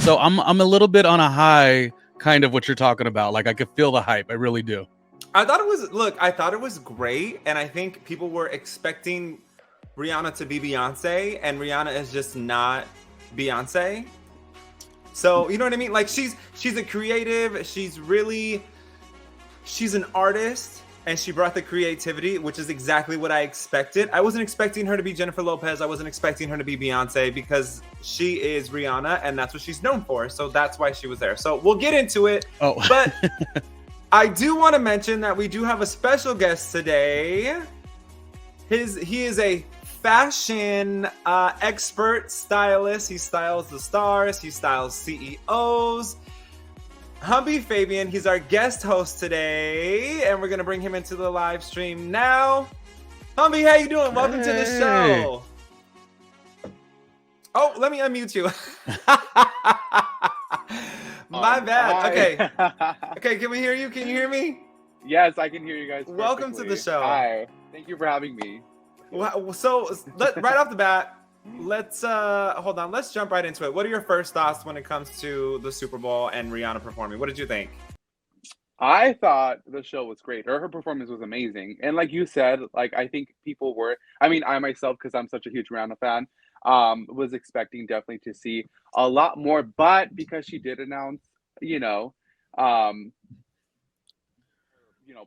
So I'm a little bit on a high, kind of what you're talking about. Like I could feel the hype. I really do. I thought it was great, and I think people were expecting Rihanna to be Beyonce, and Rihanna is just not Beyonce. So you know what I mean? Like she's a creative. She's an artist, and she brought the creativity, which is exactly what I expected. I wasn't expecting her to be Jennifer Lopez. I wasn't expecting her to be Beyonce because she is Rihanna, and that's what she's known for. So that's why she was there. So we'll get into it. Oh, but I do want to mention that we do have a special guest today. He is a fashion expert stylist. He styles the stars. He styles CEOs. Humby Fabian, he's our guest host today, and we're gonna bring him into the live stream now. Humby, how you doing? Welcome to the show. Oh, let me unmute you. My bad. Okay. Okay, can we hear you? Can you hear me? Yes, I can hear you guys perfectly. Welcome to the show. Hi. Thank you for having me. Well, so right off the bat, let's hold on. Let's jump right into it. What are your first thoughts when it comes to the Super Bowl and Rihanna performing? What did you think? I thought the show was great. Her performance was amazing. And like you said, like I think people were, I mean, I myself, because I'm such a huge Rihanna fan, was expecting definitely to see a lot more, but because she did announce,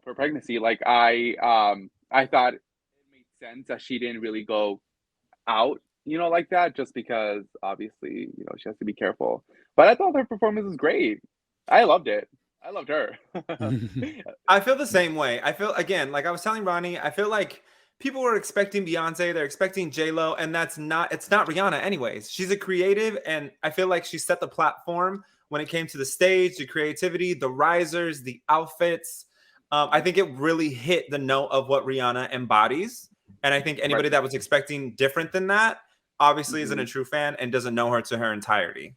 per pregnancy, like I thought it made sense that she didn't really go out, like that, just because obviously, she has to be careful. But I thought her performance was great. I loved it. I loved her. I feel the same way. I feel, again, like I was telling Ronnie, I feel like people were expecting Beyonce, they're expecting J-Lo, and it's not Rihanna anyways. She's a creative, and I feel like she set the platform when it came to the stage, the creativity, the risers, the outfits. I think it really hit the note of what Rihanna embodies. And I think anybody that was expecting different than that obviously isn't a true fan and doesn't know her to her entirety.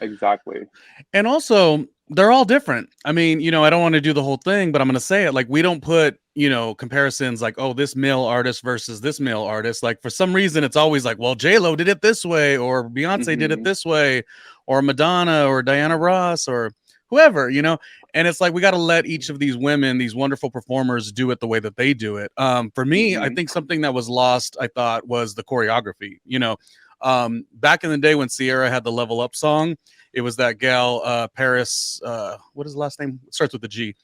Exactly. And also, they're all different. I mean, I don't want to do the whole thing, but I'm going to say it. Like, we don't put, comparisons like, oh, this male artist versus this male artist. Like, for some reason, it's always like, well, J-Lo did it this way, or Beyonce did it this way, or Madonna, or Diana Ross, or whoever, and it's like, we got to let each of these women, these wonderful performers, do it the way that they do it. For me, I think something that was lost, I thought, was the choreography. Back in the day when Sierra had the Level Up song, it was that gal, Paris, what is the last name? It starts with the G.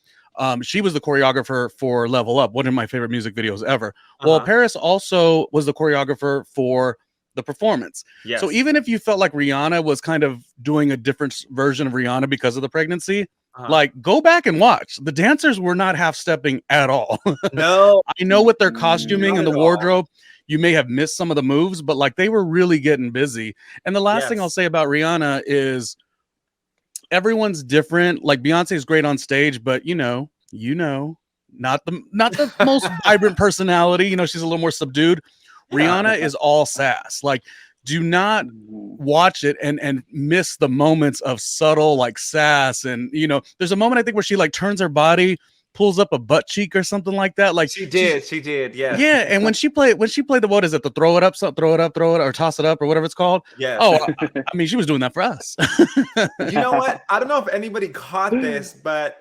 She was the choreographer for Level Up, one of my favorite music videos ever. Well, Paris also was the choreographer for the performance. Yes. So even if you felt like Rihanna was kind of doing a different version of Rihanna because of the pregnancy, like, go back and watch. The dancers were not half-stepping at all. No. I know with their costuming and the wardrobe, you may have missed some of the moves, but like, they were really getting busy. And the last thing I'll say about Rihanna is everyone's different. Like, Beyonce's great on stage, but not the most vibrant personality. She's a little more subdued. Rihanna is all sass. Like, do not watch it and miss the moments of subtle, like, sass. And there's a moment, I think, where she like turns her body, pulls up a butt cheek or something like that. Like, she did, yeah. And when she played the, what is it, the throw it up, or toss it up, or whatever it's called. Yeah. Oh, I mean, she was doing that for us. You know what? I don't know if anybody caught this, but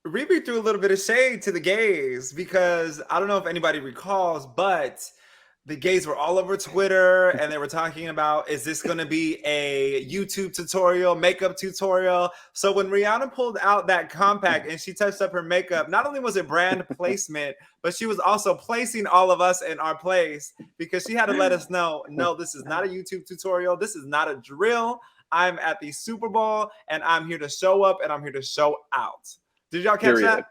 Rebe threw a little bit of shade to the gays, because I don't know if anybody recalls, but the gays were all over Twitter, and they were talking about, is this going to be a YouTube tutorial, makeup tutorial? So when Rihanna pulled out that compact and she touched up her makeup, not only was it brand placement, but she was also placing all of us in our place, because she had to let us know, no, this is not a YouTube tutorial. This is not a drill. I'm at the Super Bowl, and I'm here to show up, and I'm here to show out. Did y'all catch that?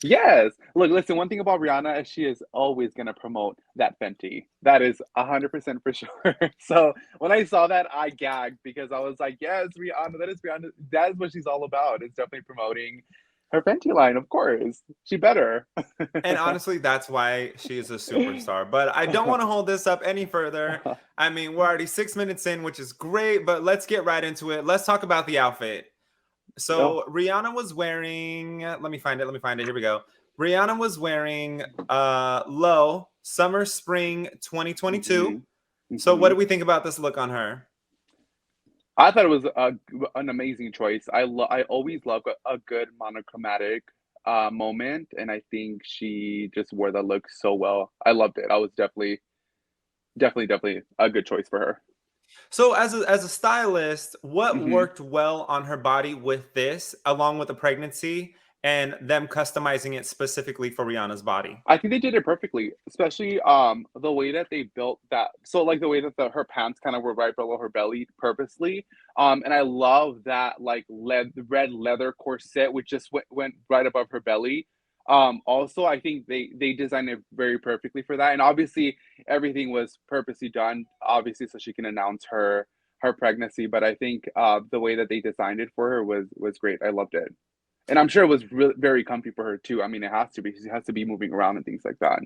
Yes. Look, listen, one thing about Rihanna is she is always going to promote that Fenty. That is 100% for sure. So when I saw that, I gagged, because I was like, yes, Rihanna, that is Rihanna. That is what she's all about. It's definitely promoting her Fenty line, of course. She better. And honestly, that's why she is a superstar. But I don't want to hold this up any further. I mean, we're already 6 minutes in, which is great, but let's get right into it. Let's talk about the outfit. So Rihanna was wearing, let me find it. Here we go. Rihanna was wearing Low Summer Spring 2022. So what do we think about this look on her? I thought it was an amazing choice. I always love a good monochromatic moment, and I think she just wore that look so well. I loved it. I was definitely a good choice for her. So as a stylist, what Mhm. worked well on her body with this, along with the pregnancy and them customizing it specifically for Rihanna's body? I think they did it perfectly, especially the way that they built that. So like the way that her pants kind of were right below her belly purposely. And I love that like red leather corset which just went right above her belly. Also I think they designed it very perfectly for that. And obviously everything was purposely done, obviously so she can announce her pregnancy. But I think the way that they designed it for her was great. I loved it. And I'm sure it was very comfy for her too. I mean, it has to be because she has to be moving around and things like that.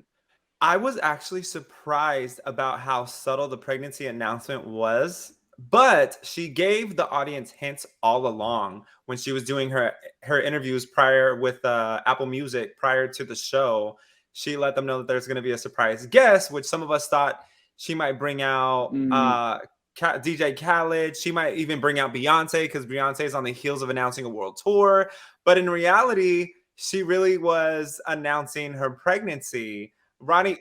I was actually surprised about how subtle the pregnancy announcement was, but she gave the audience hints all along when she was doing her interviews prior with Apple Music prior to the show. She let them know that there's going to be a surprise guest, which some of us thought she might bring out Mm, DJ Khaled. She might even bring out Beyonce because Beyonce is on the heels of announcing a world tour. But in reality, she really was announcing her pregnancy. Ronnie,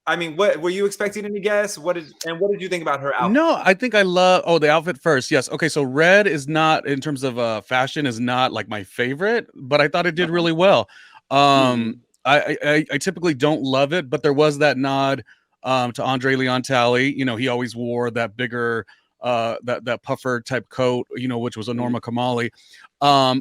I mean, what were you expecting any guess? What did you think about her outfit? No, I think I love the outfit first. Yes. Okay, so red is not in terms of fashion is not like my favorite, but I thought it did uh-huh. really well. Hmm. I typically don't love it, but there was that nod to Andre Leon Talley. You know, he always wore that bigger that puffer type coat, you know, which was a Hmm. Norma Kamali.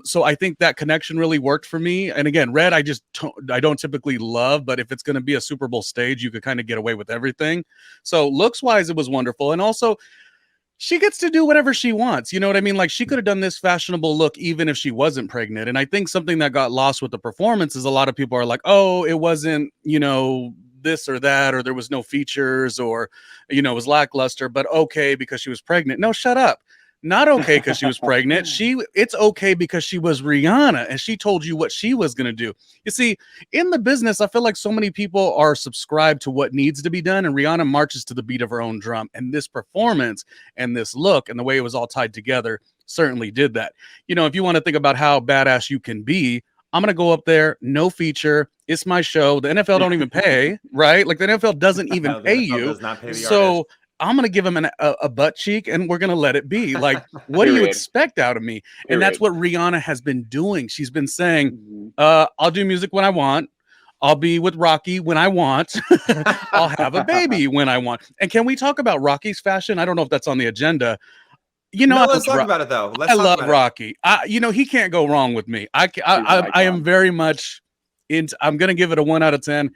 So I think that connection really worked for me. And again, red I don't typically love, but if it's going to be a Super Bowl stage, you could kind of get away with everything. So looks wise, it was wonderful. And also, she gets to do whatever she wants. You know what I mean? Like she could have done this fashionable look even if she wasn't pregnant. And I think something that got lost with the performance is a lot of people are like, oh, it wasn't, you know, this or that, or there was no features, or, you know, it was lackluster, but okay because she was pregnant. No, shut up. Not okay because she was pregnant. It's okay because she was Rihanna and she told you what she was gonna do. You see, in the business, I feel like so many people are subscribed to what needs to be done, and Rihanna marches to the beat of her own drum. And this performance and this look and the way it was all tied together certainly did that. You know, if you want to think about how badass you can be, I'm gonna go up there, no feature. It's my show. The NFL don't even pay, right? Like the NFL doesn't even No, the pay NFL you. does not pay the artist. So I'm gonna give him a butt cheek and we're gonna let it be. Like, what do you Period. expect out of me? And that's Period. what Rihanna has been doing. She's been saying, Mhm. I'll do music when I want. I'll be with Rocky when I want. I'll have a baby when I want. And can we talk about Rocky's fashion? I don't know if that's on the agenda. You know, No, let's talk about it though. I Let's talk love about it. Rocky. You know, he can't go wrong with me. He's an I am icon. very much into. I'm gonna give it a 1 out of 10.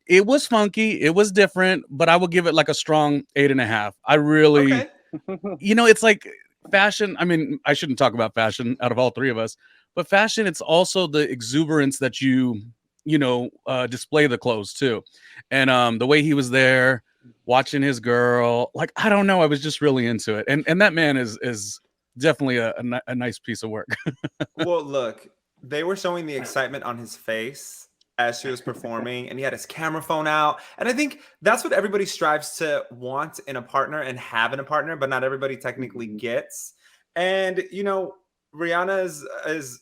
It was funky, it was different, but I will give it like a strong 8.5. I really, Okay. you know, it's like fashion. I mean, I shouldn't talk about fashion out of all three of us, but fashion, it's also the exuberance that you know, display the clothes too. And the way he was there watching his girl, like I don't know, I was just really into it. And that man is definitely a nice piece of work. Well, look, they were showing the excitement on his face as she was performing, and he had his camera phone out. And I think that's what everybody strives to want in a partner and have in a partner, but not everybody technically Mhm. gets. And you know, Rihanna is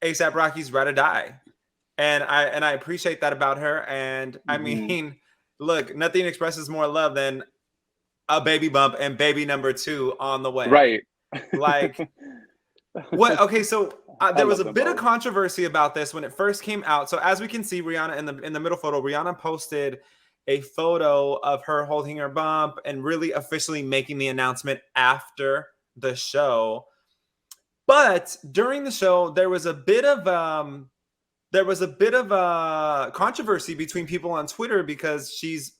ASAP Rocky's ride or die. And I appreciate that about her. And I Mhm. mean, look, nothing expresses more love than a baby bump and baby number two on the way. Right. Like what? Okay, so I there was love a them bit of both. controversy about this when it first came out. So as we can see, Rihanna in the middle photo, Rihanna posted a photo of her holding her bump and really officially making the announcement after the show. But during the show, there was a bit of controversy between people on Twitter because she's,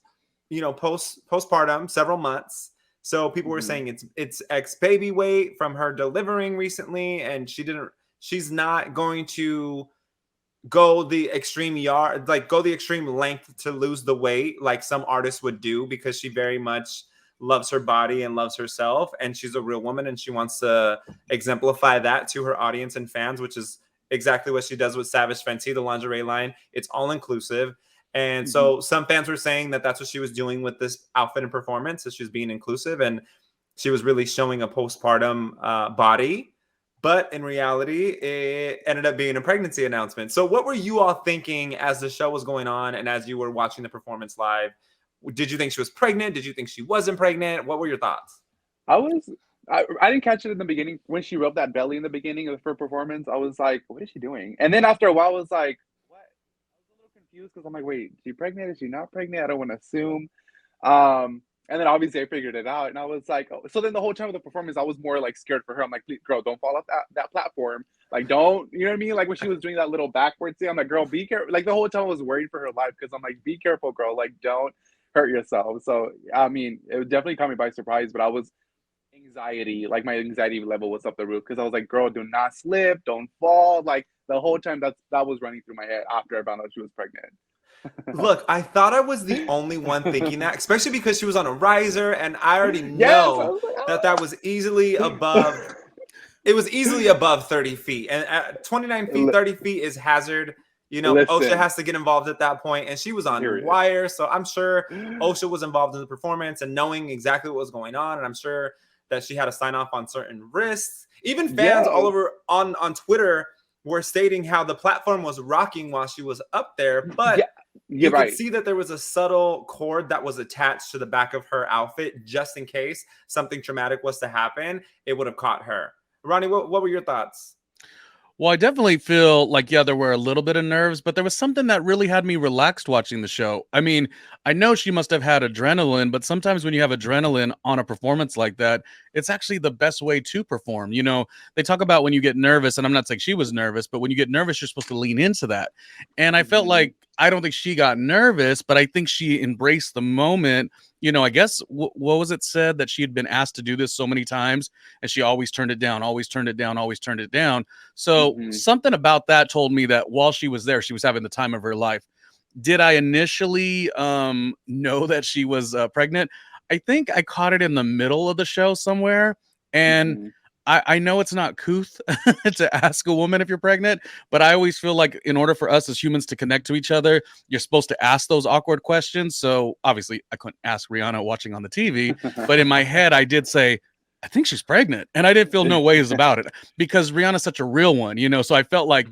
you know, postpartum, several months. So people were Mhm. saying it's ex baby weight from her delivering recently, and she's not going to go the extreme yard, like go the extreme length to lose the weight like some artists would do because she very much loves her body and loves herself, and she's a real woman and she wants to exemplify that to her audience and fans, which is exactly what she does with Savage Fenty, the lingerie line. It's all inclusive. And Mhm. so some fans were saying that that's what she was doing with this outfit and performance, that she was being inclusive. And she was really showing a postpartum body. But in reality, it ended up being a pregnancy announcement. So what were you all thinking as the show was going on and as you were watching the performance live? Did you think she was pregnant? Did you think she wasn't pregnant? What were your thoughts? I didn't catch it in the beginning when she rubbed that belly in the beginning of her performance. I was like, what is she doing? And then after a while, I was like, what? I was a little confused because I'm like, wait, is she pregnant? Is she not pregnant? I don't want to assume. And then obviously I figured it out, and I was like, oh. So then the whole time of the performance, I was more like scared for her. I'm like, please, girl, don't fall off that platform. Like, don't, you know what I mean? Like when she was doing that little backwards thing, I'm like, girl, be careful. Like the whole time I was worried for her life because I'm like, be careful, girl. Like, don't hurt yourself. So I mean, it definitely caught me by surprise, but I was like my anxiety level was up the roof because I was like, girl, do not slip, don't fall. Like the whole time that was running through my head after I found out she was pregnant. Look, I thought I was the only one thinking that, especially because she was on a riser, and I already know that was easily above. It was easily above 30 feet, and at 29 feet, 30 feet is hazard. You know, OSHA has to get involved at that point, and she was on wire, so I'm sure OSHA was involved in the performance and knowing exactly what was going on, and I'm sure that she had to sign off on certain risks. Even fans all over on Twitter were stating how the platform was rocking while she was up there, but you could see that there was a subtle cord that was attached to the back of her outfit just in case something traumatic was to happen. It would have caught her. Ronnie, what were your thoughts? Well, I definitely feel like, yeah, there were a little bit of nerves, but there was something that really had me relaxed watching the show. I mean, I know she must have had adrenaline, but sometimes when you have adrenaline on a performance like that, it's actually the best way to perform. You know, they talk about when you get nervous, and I'm not saying she was nervous, but when you get nervous, you're supposed to lean into that. And I felt like, I don't think she got nervous, but I think she embraced the moment. You know, I guess, what was it said that she had been asked to do this so many times and she always turned it down, always turned it down, always turned it down. So something about that told me that while she was there, she was having the time of her life. Did I initially know that she was pregnant? I think I caught it in the middle of the show somewhere. And I know it's not couth to ask a woman if you're pregnant, but I always feel like in order for us as humans to connect to each other, you're supposed to ask those awkward questions. So obviously I couldn't ask Rihanna watching on the TV, but in my head I did say, I think she's pregnant. And I didn't feel no ways about it because Rihanna's such a real one, you know? So I felt like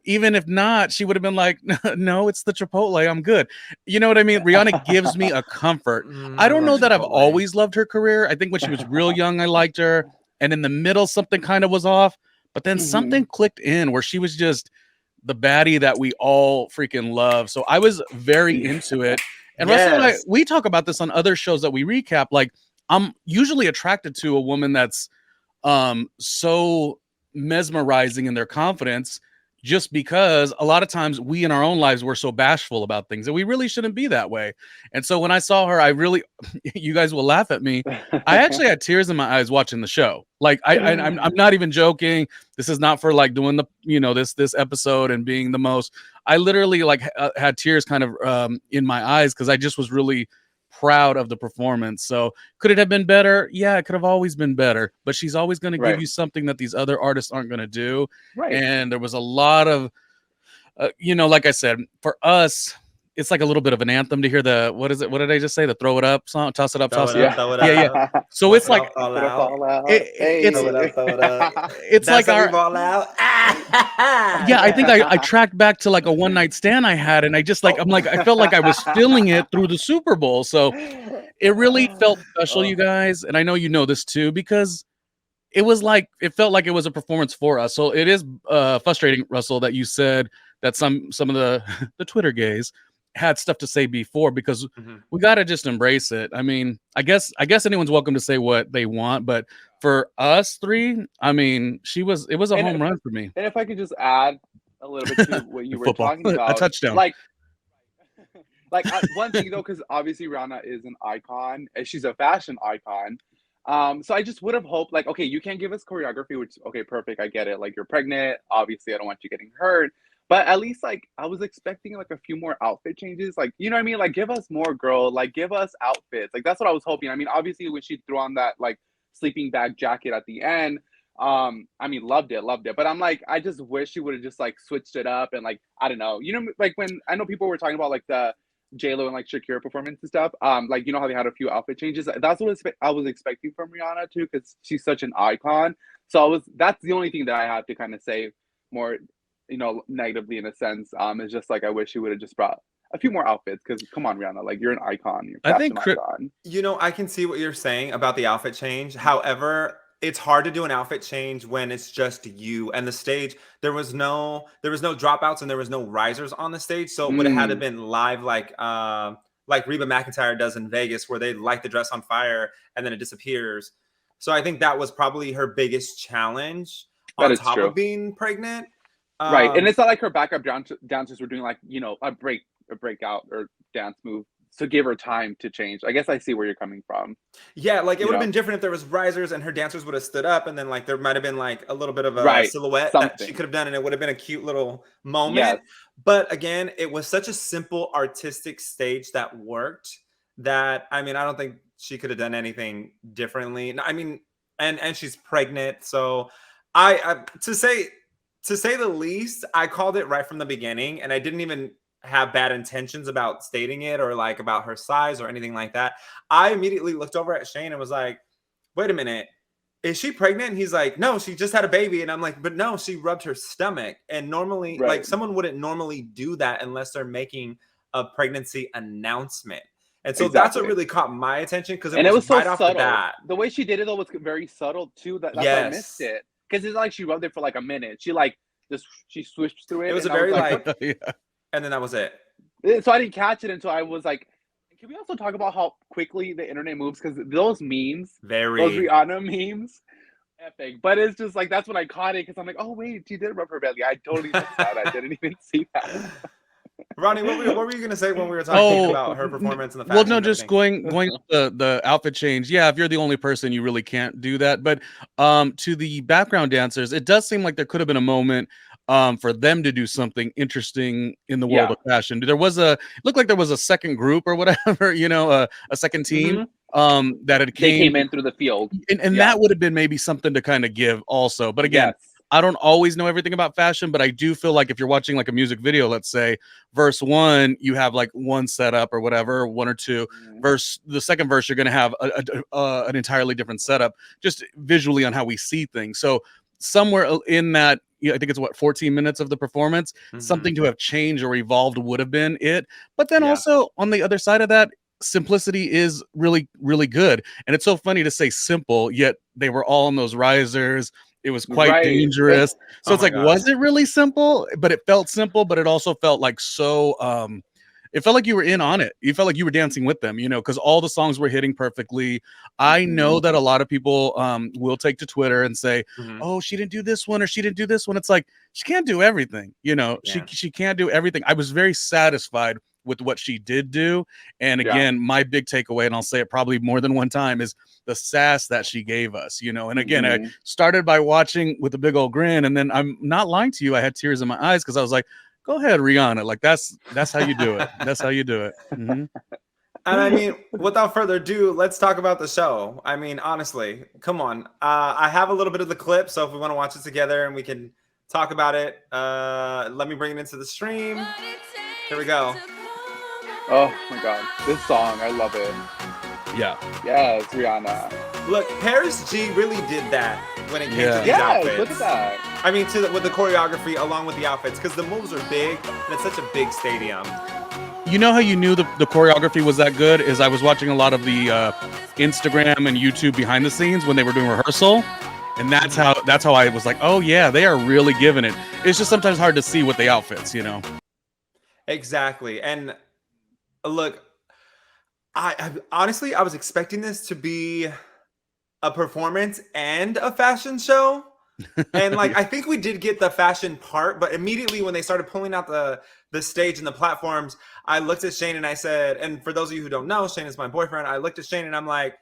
even if not, she would have been like, no, it's the Chipotle. I'm good. You know what I mean? Rihanna gives me a comfort. I don't know that I've always loved her career. I think when she was real young, I liked her. And in the middle, something kind of was off, but then something clicked in where she was just the baddie that we all freaking love. So I was very into it. And Russell and I, we talk about this on other shows that we recap. Like, I'm usually attracted to a woman that's so mesmerizing in their confidence, just because a lot of times we in our own lives, we're so bashful about things and we really shouldn't be that way. And so when I saw her, I really, you guys will laugh at me, I actually had tears in my eyes watching the show. Like I'm not even joking. This is not for like doing the, you know, this episode and being the most, I literally like had tears kind of in my eyes because I just was really proud of the performance. So could it have been better? Yeah, it could have always been better, but she's always going to give you something that these other artists aren't going to do. And there was a lot of you know, like I said, for us, it's like a little bit of an anthem to hear the, what is it? What did I just say? The throw it up song, toss it up, toss it up. Yeah. So it's like, it's like our, yeah, I think I tracked back to like a one night stand I had. And I just like, I'm like, I felt like I was feeling it through the Super Bowl. So it really felt special, you guys. And I know you know this too, because it was like, it felt like it was a performance for us. So it is frustrating, Russell, that you said that some of the Twitter gays had stuff to say before, because we got to just embrace it. I mean, I guess anyone's welcome to say what they want, but for us three, I mean, it was a home run for me. And if I could just add a little bit to what you were talking about, a touchdown. Like one thing though, because obviously Rihanna is an icon, and she's a fashion icon. So I just would have hoped, like, okay, you can't give us choreography, which, okay, perfect, I get it. Like, you're pregnant, obviously, I don't want you getting hurt. But at least, like, I was expecting, like, a few more outfit changes. Like, you know what I mean? Like, give us more, girl. Like, give us outfits. Like, that's what I was hoping. I mean, obviously, when she threw on that, like, sleeping bag jacket at the end, I mean, loved it. But I'm like, I just wish she would have just, like, switched it up and, like, I don't know. You know, like, when I know people were talking about, like, the J-Lo and like Shakira performance and stuff. Like you know how they had a few outfit changes. That's what I was expecting from Rihanna too, because she's such an icon. So that's the only thing that I have to kind of say more, you know, negatively in a sense. Is just like I wish she would have just brought a few more outfits, because come on, Rihanna, like you're an icon, you're a I think fashion icon. You know, I can see what you're saying about the outfit change. However, it's hard to do an outfit change when it's just you and the stage. There was no dropouts and there was no risers on the stage, so it would have had to been live like Reba McEntire does in Vegas, where they light the dress on fire and then it disappears. So I think that was probably her biggest challenge on top of being pregnant. Right, and it's not like her backup dancers were doing like, you know, a breakout or dance move to give her time to change. I guess I see where you're coming from. Yeah, like it would have been different if there was risers and her dancers would have stood up, and then like there might have been like a little bit of a silhouette that she could have done, and it would have been a cute little moment. Yes. But again, it was such a simple artistic stage that worked that, I mean, I don't think she could have done anything differently. I mean, and she's pregnant, so I to say the least, I called it right from the beginning, and I didn't even have bad intentions about stating it or like about her size or anything like that. I immediately looked over at Shane and was like, wait a minute, is she pregnant? And he's like, no, she just had a baby. And I'm like, but no, she rubbed her stomach. And normally, like someone wouldn't normally do that unless they're making a pregnancy announcement. And so that's what really caught my attention, because it was right off the bat. The way she did it though was very subtle too. That's why I missed it. Because it's like she rubbed it for like a minute. She like she swished through it. It was a very like and then that was it. So I didn't catch it until I was like, can we also talk about how quickly the internet moves? Because those memes, those Rihanna memes, epic. But it's just like, that's when I caught it, because I'm like, oh wait, she did rub her belly. I totally missed that. I didn't even see that. Ronnie, what were you gonna say when we were talking about her performance in the fashion? Well, no, just going the outfit change. Yeah, if you're the only person, you really can't do that. But to the background dancers, it does seem like there could have been a moment for them to do something interesting in the world of fashion. Looked like there was a second group or whatever, you know, a second team that they came in through the field, and that would have been maybe something to kind of give also. But again, I don't always know everything about fashion, but I do feel like if you're watching like a music video, let's say verse 1, you have like one setup or whatever, 1 or 2. The second verse, you're going to have an entirely different setup, just visually on how we see things. So somewhere in that, I think it's 14 minutes of the performance, something to have changed or evolved would have been it. But then also on the other side of that, simplicity is really, really good. And it's so funny to say simple, yet they were all in those risers. It was quite dangerous. So it's like, was it really simple? But it felt simple, but it also felt like so, it felt like you were in on it. You felt like you were dancing with them, you know, because all the songs were hitting perfectly. I know that a lot of people will take to Twitter and say, oh, she didn't do this one or she didn't do this one. It's like, she can't do everything, you know, she can't do everything. I was very satisfied with what she did do. And again, my big takeaway, and I'll say it probably more than one time, is the sass that she gave us, you know. And again, I started by watching with a big old grin, and then I'm not lying to you, I had tears in my eyes, because I was like, go ahead, Rihanna. Like that's how you do it. That's how you do it. And I mean, without further ado, let's talk about the show. I mean, honestly, come on. I have a little bit of the clip, so if we want to watch it together and we can talk about it, let me bring it into the stream. Here we go. Oh my God, this song, I love it. Yeah. Yes, Rihanna. Look, Paris G really did that when it came to these outfits. Look at that. I mean, with the choreography along with the outfits, because the moves are big and it's such a big stadium. You know how you knew the choreography was that good is I was watching a lot of the Instagram and YouTube behind the scenes when they were doing rehearsal. And that's how I was like, oh yeah, they are really giving it. It's just sometimes hard to see with the outfits, you know? Exactly. And look, I honestly, I was expecting this to be a performance and a fashion show. And like, I think we did get the fashion part, but immediately when they started pulling out the stage and the platforms, I looked at Shane and I said, and for those of you who don't know, Shane is my boyfriend. I looked at Shane and I'm like,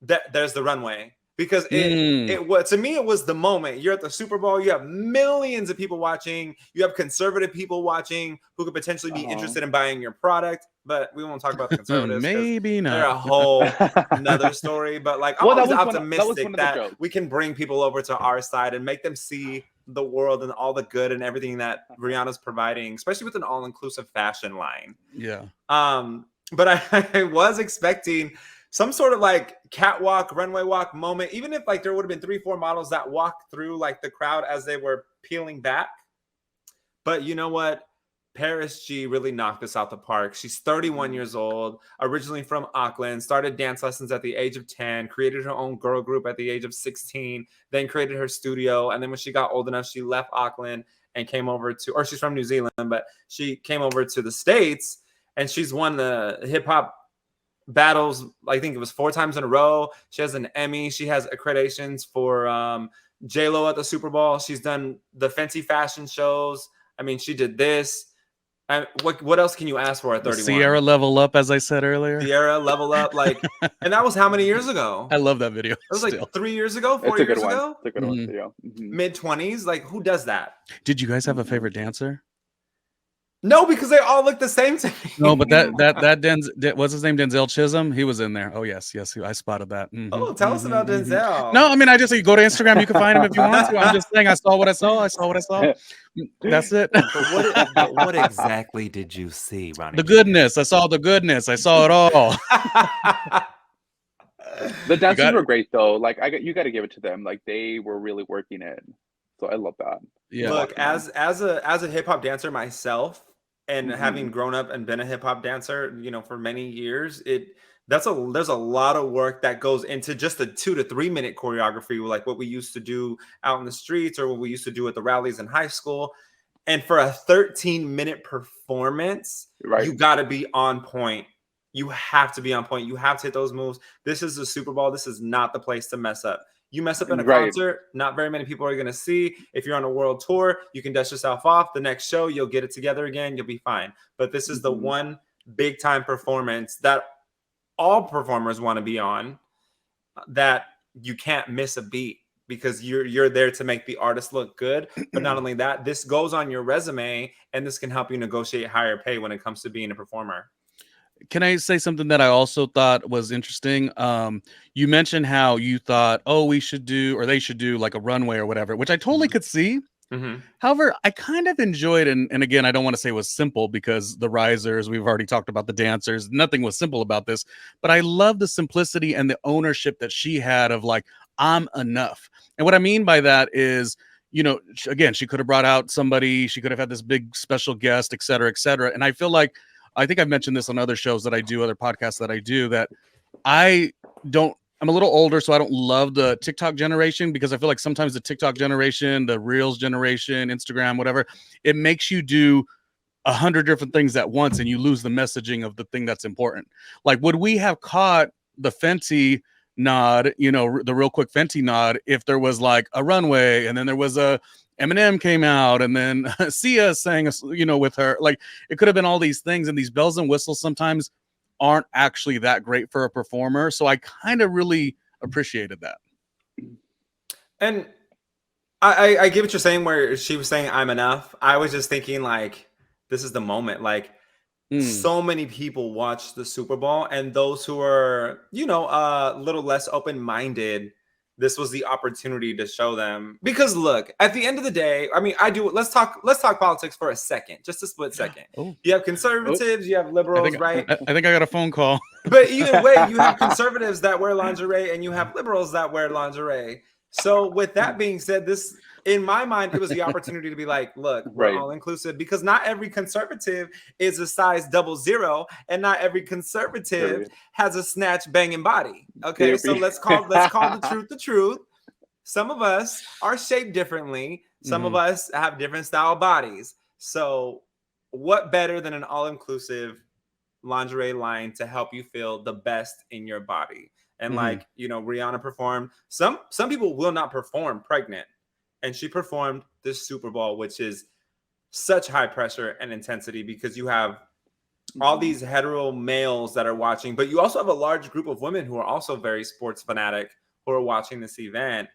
there's the runway. Because it was, to me, it was the moment. You're at the Super Bowl. You have millions of people watching. You have conservative people watching who could potentially be interested in buying your product. but we won't talk about the conservatives. Maybe They're a not. whole another story. But like, I'm Well, always that was optimistic one of the that jokes. we can bring people over to our side and make them see the world and all the good and everything that Rihanna's providing, especially with an all-inclusive fashion line. Yeah. But I was expecting some sort of like catwalk, runway walk moment, even if like there would have been 3-4 models that walked through like the crowd as they were peeling back. But you know what? Paris G really knocked this out the park. She's 31 years old, originally from Auckland, started dance lessons at the age of 10, created her own girl group at the age of 16, then created her studio. And then when she got old enough, she left Auckland and came over to, or she's from New Zealand, but she came over to the States, and she's won the hip hop battles. I think it was 4 times in a row. She has an Emmy. She has accreditations for J-Lo at the Super Bowl. She's done the Fenty fashion shows. I mean, she did this. What else can you ask for at 31? Sierra level up, as I said earlier. Sierra level up, like, and that was how many years ago? I love that video. It was like 3 years ago, 4 years ago. It's a good one. Yeah. Mid-20s. Like, who does that? Did you guys have a favorite dancer? No, because they all look the same to me. No, but what's his name? Denzel Chisholm. He was in there. Oh yes, I spotted that. Oh, tell us about Denzel. No, I mean, I just say go to Instagram. You can find him if you want to. I'm just saying, I saw what I saw. I saw what I saw. That's it. But what exactly did you see, Ronnie? The goodness. I saw the goodness. I saw it all. The dancers were great though. Like you got to give it to them. Like they were really working it. So I love that. Yeah. Look, as a hip hop dancer myself, and having grown up and been a hip hop dancer, you know, for many years, there's a lot of work that goes into just a 2 to 3 minute choreography, like what we used to do out in the streets or what we used to do at the rallies in high school. And for a 13-minute performance, you got to be on point. You have to be on point. You have to hit those moves. This is the Super Bowl. This is not the place to mess up. You mess up in a concert, not very many people are going to see. If you're on a world tour, you can dust yourself off. The next show, you'll get it together again. You'll be fine. But this is the one big time performance that all performers want to be on, that you can't miss a beat because you're there to make the artist look good. But not only that, this goes on your resume, and this can help you negotiate higher pay when it comes to being a performer. Can I say something that I also thought was interesting? You mentioned how you thought, oh, we should do, or they should do like a runway or whatever, which I totally could see. However, I kind of enjoyed, and again, I don't want to say it was simple because the risers, we've already talked about the dancers, nothing was simple about this, but I love the simplicity and the ownership that she had of like, I'm enough. And what I mean by that is, you know, again, she could have brought out somebody, she could have had this big special guest, et cetera, et cetera. And I feel like, I think I've mentioned this on other shows that I do, other podcasts that I do, that I'm a little older, so I don't love the TikTok generation, because I feel like sometimes the TikTok generation, the Reels generation, Instagram, whatever, it makes you do 100 different things at once and you lose the messaging of the thing that's important. Like, would we have caught the Fenty nod, you know, the real quick Fenty nod, if there was like a runway and then there was a Eminem came out and then Sia sang, you know, with her? Like, it could have been all these things, and these bells and whistles sometimes aren't actually that great for a performer. So I kind of really appreciated that. And I get what you're saying, where she was saying I'm enough. I was just thinking, like, this is the moment. Like, so many people watch the Super Bowl, and those who are, you know, a little less open-minded, this was the opportunity to show them. Because look, at the end of the day, I mean, let's talk politics for a second, just a split second. You have conservatives, you have liberals, right? I think I got a phone call. But either way, you have conservatives that wear lingerie and you have liberals that wear lingerie. So with that being said, this, in my mind, it was the opportunity to be like, look, we're all inclusive, because not every conservative is a size 00, and not every conservative has a snatch banging body. Okay, so let's call the truth. Some of us are shaped differently. Some of us have different style bodies. So what better than an all-inclusive lingerie line to help you feel the best in your body? And like, you know, Rihanna performed. Some people will not perform pregnant, and she performed this Super Bowl, which is such high pressure and intensity, because you have all these hetero males that are watching, but you also have a large group of women who are also very sports fanatic who are watching this event.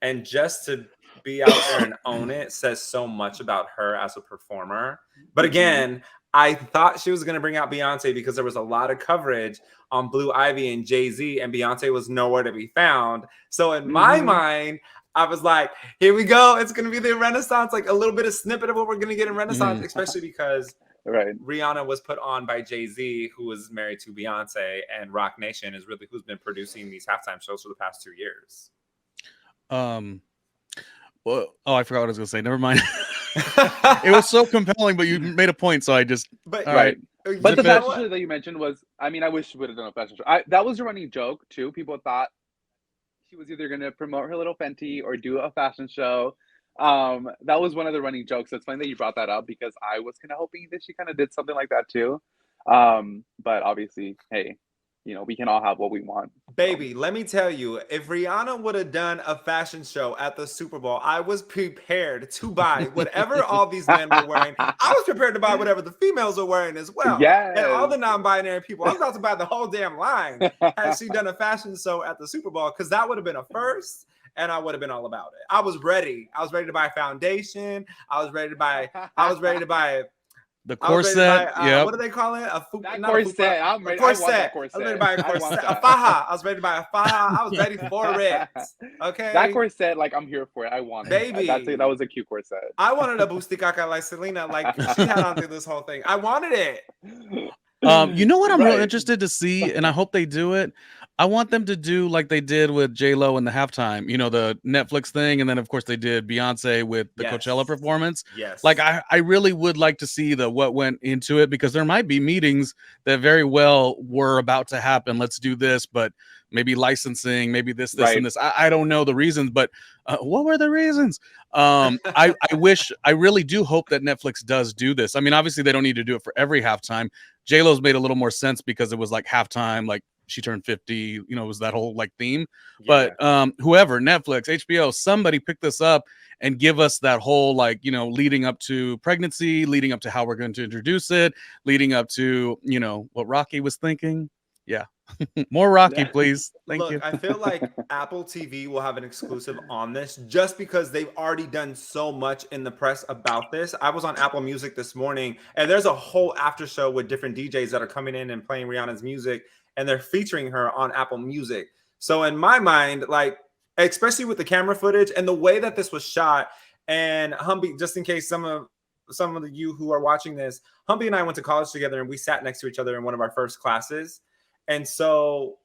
And just to be out there and own it says so much about her as a performer. But again, I thought she was going to bring out Beyonce because there was a lot of coverage on Blue Ivy and Jay-Z, and Beyonce was nowhere to be found. So in my mind, I was like, here we go. It's going to be the Renaissance, like a little bit of snippet of what we're going to get in Renaissance, especially because Rihanna was put on by Jay-Z, who was married to Beyonce, and Rock Nation is really who's been producing these halftime shows for the past 2 years. Well, oh, I forgot what I was going to say. Never mind. It was so compelling, but you made a point, so I just But all right. But the fashion show that you mentioned was, I mean, I wish she would have done a fashion show. That was a running joke too. People thought she was either going to promote her little Fenty or do a fashion show. That was one of the running jokes. It's funny that you brought that up because I was kind of hoping that she kind of did something like that too. But obviously, hey, you know, we can all have what we want. Baby, let me tell you, if Rihanna would have done a fashion show at the Super Bowl, I was prepared to buy whatever all these men were wearing. I was prepared to buy whatever the females are wearing as well. Yes. And all the non-binary people. I was about to buy the whole damn line had she done a fashion show at the Super Bowl, because that would have been a first. And I would have been all about it. I was ready. I was ready to buy foundation. I was ready to buy The corset, what do they call it? Corset. I'm ready. I want that corset. I was ready to buy a corset. A faja. I was ready to buy a faja. I was ready for it. Okay. That corset, like, I'm here for it. I want it. Baby. That was a cute corset. I wanted a busticaca like Selena, like she had on through this whole thing. I wanted it. You know what I'm real interested to see, and I hope they do it. I want them to do like they did with J-Lo in the halftime, you know, the Netflix thing. And then, of course, they did Beyonce with the Coachella performance. Yes. Like, I really would like to see what went into it, because there might be meetings that very well were about to happen. Let's do this, but maybe licensing, maybe this, and this. I don't know the reasons, but what were the reasons? I really do hope that Netflix does do this. I mean, obviously, they don't need to do it for every halftime. J-Lo's made a little more sense because it was like halftime, like she turned 50, you know, it was that whole like theme. But whoever, Netflix, HBO, somebody pick this up and give us that whole, like, you know, leading up to pregnancy, leading up to how we're going to introduce it, leading up to, you know, what Rocky was thinking. Yeah. More Rocky, please. Thank you. I feel like Apple TV will have an exclusive on this just because they've already done so much in the press about this. I was on Apple Music this morning, and there's a whole after show with different DJs that are coming in and playing Rihanna's music, and they're featuring her on Apple Music. So in my mind, like, especially with the camera footage and the way that this was shot, and Humby, just in case some of you who are watching this, Humby and I went to college together, and we sat next to each other in one of our first classes. And so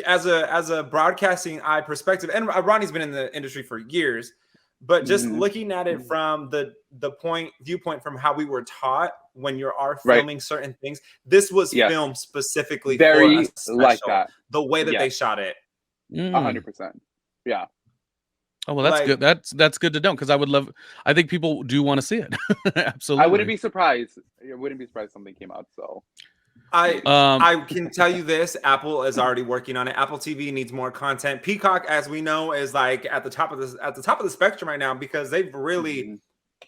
as a broadcasting eye perspective, and Ronnie's been in the industry for years, but just looking at it from the viewpoint from how we were taught when you are filming certain things, this was filmed specifically for a special, like that. The way that they shot it. 100%. Yeah. Oh, well, that's good. That's good to know, because I think people do want to see it. Absolutely. I wouldn't be surprised. Something came out. So I can tell you this: Apple is already working on it. Apple TV needs more content. Peacock, as we know, is like at the top of the spectrum right now, because they've really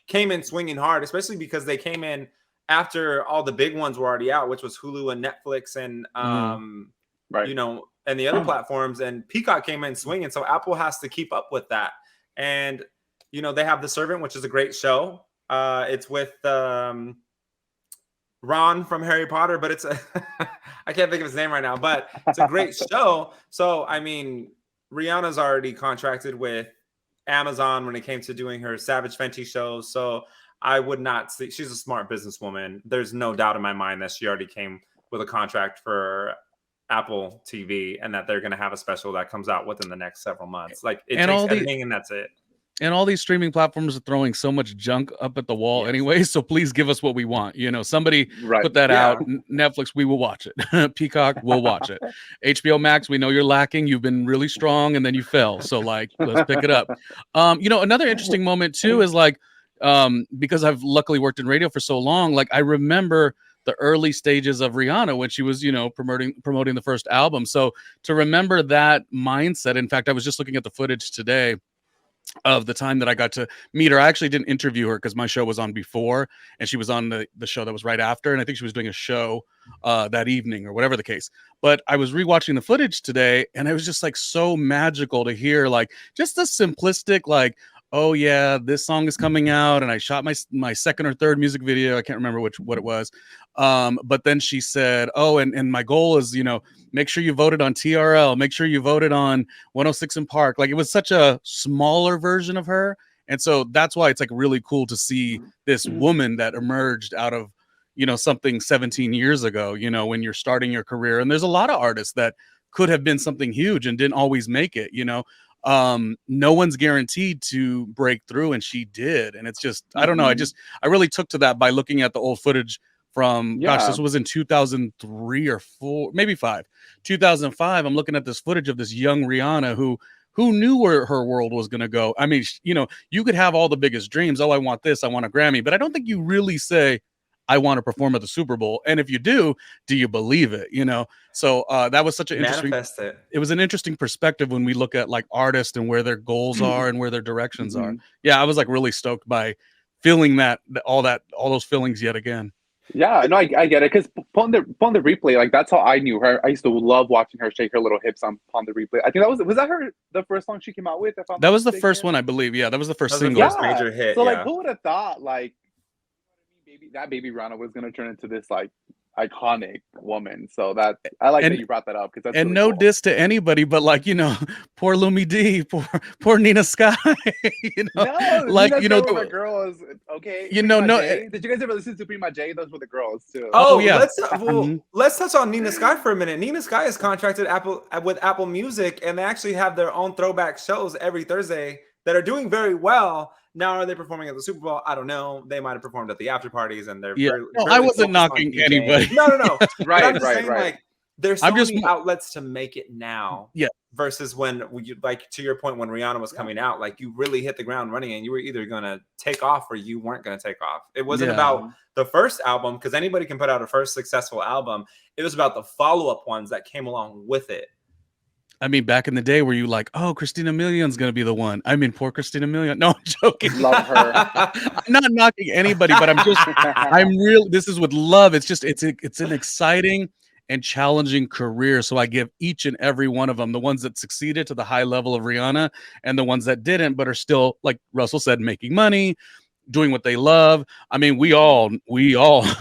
came in swinging hard, especially because they came in after all the big ones were already out, which was Hulu and Netflix and you know, and the other platforms. And Peacock came in swinging, so Apple has to keep up with that. And you know, they have The Servant, which is a great show. It's with Ron from Harry Potter, but it's I can't think of his name right now, but it's a great show. So, I mean, Rihanna's already contracted with Amazon when it came to doing her Savage Fenty shows. So I would not see, she's a smart businesswoman. There's no doubt in my mind that she already came with a contract for Apple TV, and that they're going to have a special that comes out within the next several months. Like, it takes editing and that's it. And all these streaming platforms are throwing so much junk up at the wall anyway. So please give us what we want. You know, somebody put that out. Netflix, we will watch it. Peacock, we'll watch it. HBO Max, we know you're lacking. You've been really strong and then you fell. So like, let's pick it up. You know, another interesting moment too is like, because I've luckily worked in radio for so long, like I remember the early stages of Rihanna when she was, you know, promoting the first album. So to remember that mindset, in fact, I was just looking at the footage today of the time that I got to meet her. I actually didn't interview her because my show was on before, and she was on the show that was right after. And I think she was doing a show that evening or whatever the case. But I was rewatching the footage today, and it was just like so magical to hear like just the simplistic, like, oh yeah, this song is coming out, and I shot my second or third music video. I can't remember what it was. But then she said, oh, and my goal is, make sure you voted on TRL, make sure you voted on 106 in Park. Like, it was such a smaller version of her. And so that's why it's like really cool to see this woman that emerged out of, something 17 years ago, when you're starting your career. And there's a lot of artists that could have been something huge and didn't always make it, no one's guaranteed to break through, and she did. And it's just, I don't know, I really took to that by looking at the old footage from, gosh, this was in 2003 or 4, maybe 5, 2005. I'm looking at this footage of this young Rihanna who knew where her world was going to go. I mean, you could have all the biggest dreams. Oh, I want this, I want a Grammy, but I don't think you really say, I want to perform at the Super Bowl. And if you do you believe it? So that was such an interesting, it was an interesting perspective when we look at like artists and where their goals are and where their directions are. Yeah, I was like really stoked by feeling all those feelings yet again. Yeah, no, I get it, because upon the replay, like, that's how I knew her. I used to love watching her shake her little hips on the replay. I think was that the first song she came out with? That was the first one, I believe. Yeah, that was the first single. First major hit. So like, who would have thought, like, baby Rihanna was gonna turn into this like iconic woman? So that I like that you brought that up, because that's and really no cool. diss to anybody, but like, poor Lumi D, poor Nina Sky, No, like, the girls. Okay, no. Did you guys ever listen to Prima J? Those were the girls too. Oh yeah. Let's touch on Nina Sky for a minute. Nina Sky is contracted with Apple Music, and they actually have their own throwback shows every Thursday that are doing very well. Now, are they performing at the Super Bowl? I don't know. They might have performed at the after parties, and they're I wasn't knocking anybody. No. Right. Like, there's so many outlets to make it now. Yeah. Versus when like, to your point, when Rihanna was coming out, like, you really hit the ground running, and you were either gonna take off or you weren't gonna take off. It wasn't about the first album, because anybody can put out a first successful album. It was about the follow-up ones that came along with it. I mean, back in the day, were you like, oh, Christina Million's going to be the one? I mean, poor Christina Milian. No, I'm joking. Love her. I'm not knocking anybody, but this is with love. It's just, it's an exciting and challenging career. So I give each and every one of them, the ones that succeeded to the high level of Rihanna, and the ones that didn't, but are still, like Russell said, making money, doing what they love. I mean, we all,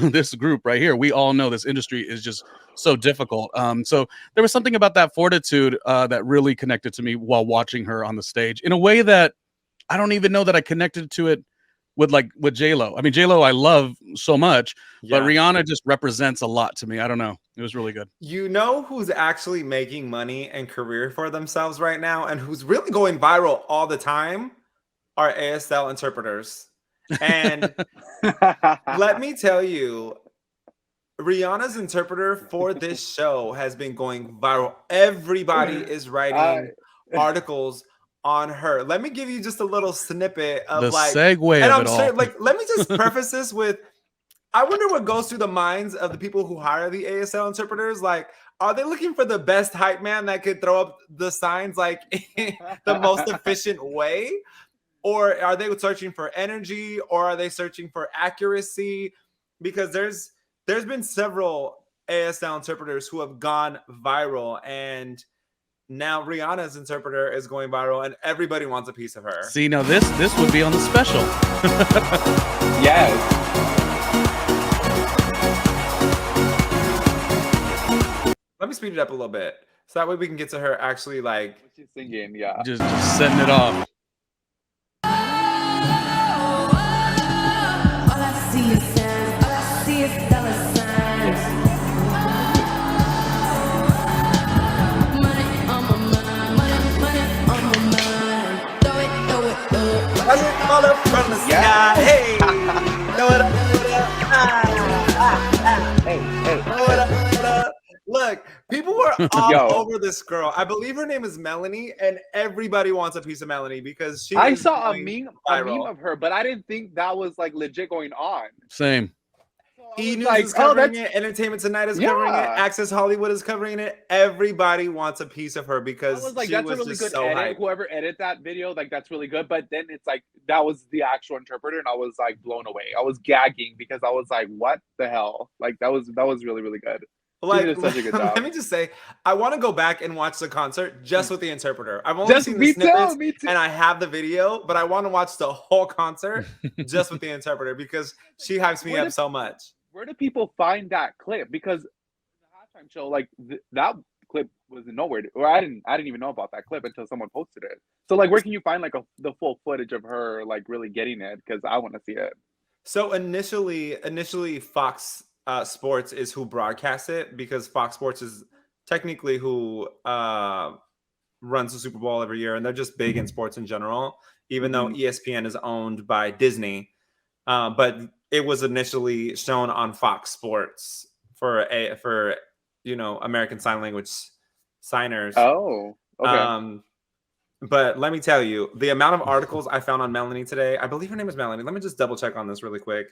this group right here, we all know this industry is just so difficult. So there was something about that fortitude that really connected to me while watching her on the stage in a way that I don't even know that I connected to it with J-Lo. I mean, J-Lo I love so much, but Rihanna just represents a lot to me. I don't know. It was really good. You know who's actually making money and career for themselves right now, and who's really going viral all the time, are ASL interpreters. And let me tell you, Rihanna's interpreter for this show has been going viral. Everybody is writing articles on her. Let me give you just a little snippet of the segue and of I'm it sure, all. like, let me just preface this with, I wonder what goes through the minds of the people who hire the ASL interpreters. Like, are they looking for the best hype man that could throw up the signs like the most efficient way? Or are they searching for energy, or are they searching for accuracy? Because there's been several ASL interpreters who have gone viral, and now Rihanna's interpreter is going viral, and everybody wants a piece of her. See, now this would be on the special. Yes. Let me speed it up a little bit, so that way we can get to her actually, like, She's singing, yeah. Just setting it off. All up from the sky. Hey, throw it up, hey. Look, people were all over this girl. I believe her name is Melanie, and everybody wants a piece of Melanie because she. I saw a meme of her, but I didn't think that was like legit going on. Same. E-News is covering it. Entertainment Tonight is covering it. Access Hollywood is covering it. Everybody wants a piece of her because I was like, she that's was a really good so edit. hyped. Whoever edited that video, like, that's really good. But then it's like, that was the actual interpreter, and I was like blown away. I was gagging because I was like, what the hell? Like, that was really, really good. She did such a good job. let me just say, I want to go back and watch the concert just with the interpreter. I've only seen the me snippets too. and I have the video, but I want to watch the whole concert just with the interpreter because she hypes me up so much. Where do people find that clip? Because the halftime show, like that clip was nowhere. Or I didn't even know about that clip until someone posted it. So like, where can you find like the full footage of her like really getting it? Because I want to see it. So initially, Fox Sports is who broadcasts it because Fox Sports is technically who runs the Super Bowl every year, and they're just big in sports in general. Even though ESPN is owned by Disney, but it was initially shown on Fox Sports for American Sign Language signers. Oh, okay. But let me tell you, the amount of articles I found on Melanie today, I believe her name is Melanie. Let me just double check on this really quick.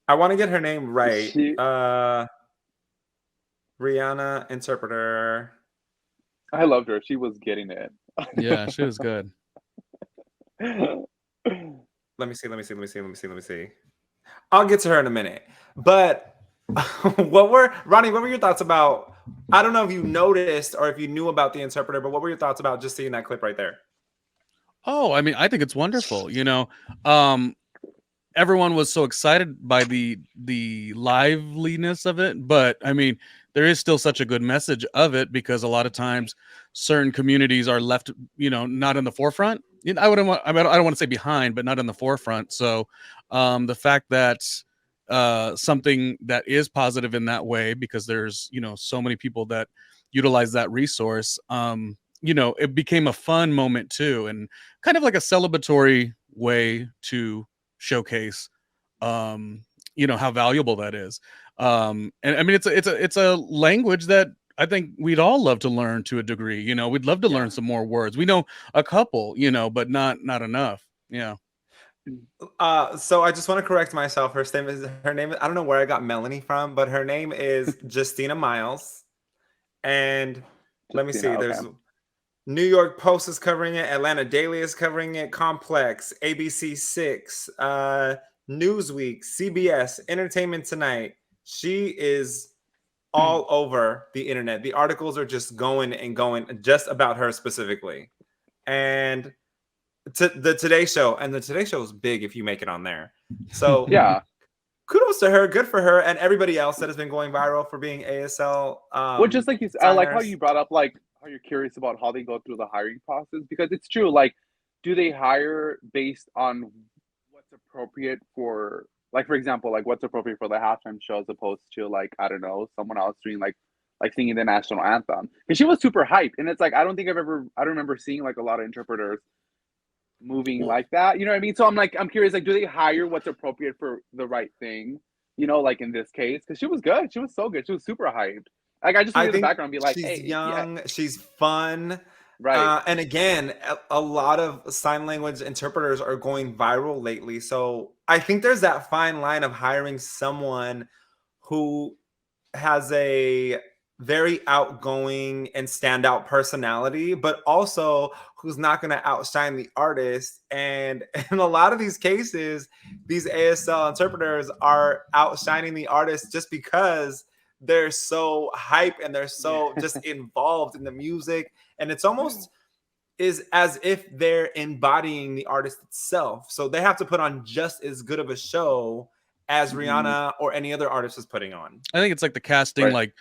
I want to get her name right. Rihanna, interpreter. I loved her. She was getting it. Yeah, she was good. Let me see. I'll get to her in a minute. But Ronnie, what were your thoughts about? I don't know if you noticed or if you knew about the interpreter, but what were your thoughts about just seeing that clip right there? Oh, I mean, I think it's wonderful. Everyone was so excited by the liveliness of it, but I mean, there is still such a good message of it because a lot of times certain communities are left, not in the forefront. I don't want to say behind, but not in the forefront. So the fact that something that is positive in that way, because there's so many people that utilize that resource, it became a fun moment too, and kind of like a celebratory way to showcase how valuable that is. And I mean, it's a language that I think we'd all love to learn to a degree. We'd love to learn some more words. We know a couple, but not enough. Yeah. So I just want to correct myself. Her name is, I don't know where I got Melanie from, but her name is Justina Miles. And let me see. There's New York Post is covering it. Atlanta Daily is covering it. Complex, ABC 6, Newsweek, CBS, Entertainment Tonight. She is all over the internet. The articles are just going and going just about her specifically. And the Today Show, and the Today Show is big if you make it on there. So yeah, kudos to her, good for her, and everybody else that has been going viral for being ASL. Well, just like I like how you brought up like how you're curious about how they go through the hiring process, because it's true. Like, do they hire based on what's appropriate for, like, for example, like what's appropriate for the halftime show as opposed to like, I don't know, someone else doing like singing the national anthem? Because she was super hyped, and it's like I don't remember seeing like a lot of interpreters moving like that, you know what I mean? So I'm curious, like, do they hire what's appropriate for the right thing, like in this case? Because she was good, she was so good, she was super hyped. Like, I just want in the background and be like, she's hey, young, she's fun, right? And again, a lot of sign language interpreters are going viral lately, so I think there's that fine line of hiring someone who has a very outgoing and standout personality, but also who's not going to outshine the artist. And in a lot of these cases, these ASL interpreters are outshining the artist just because they're so hype and they're so just involved in the music. And it's almost is as if they're embodying the artist itself. So they have to put on just as good of a show as Rihanna or any other artist is putting on. I think it's like the casting, like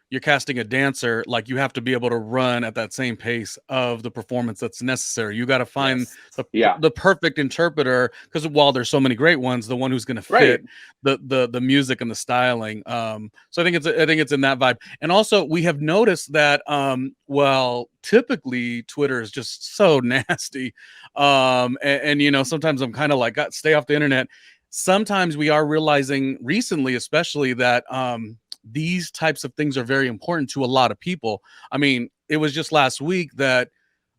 you're casting a dancer, like you have to be able to run at that same pace of the performance that's necessary. You got to find the perfect interpreter, because while there's so many great ones, the one who's going to fit the music and the styling. So I think it's in that vibe. And also we have noticed that typically Twitter is just so nasty. And sometimes I'm kind of like, stay off the internet. Sometimes we are realizing recently, especially, that these types of things are very important to a lot of people. I mean, it was just last week that,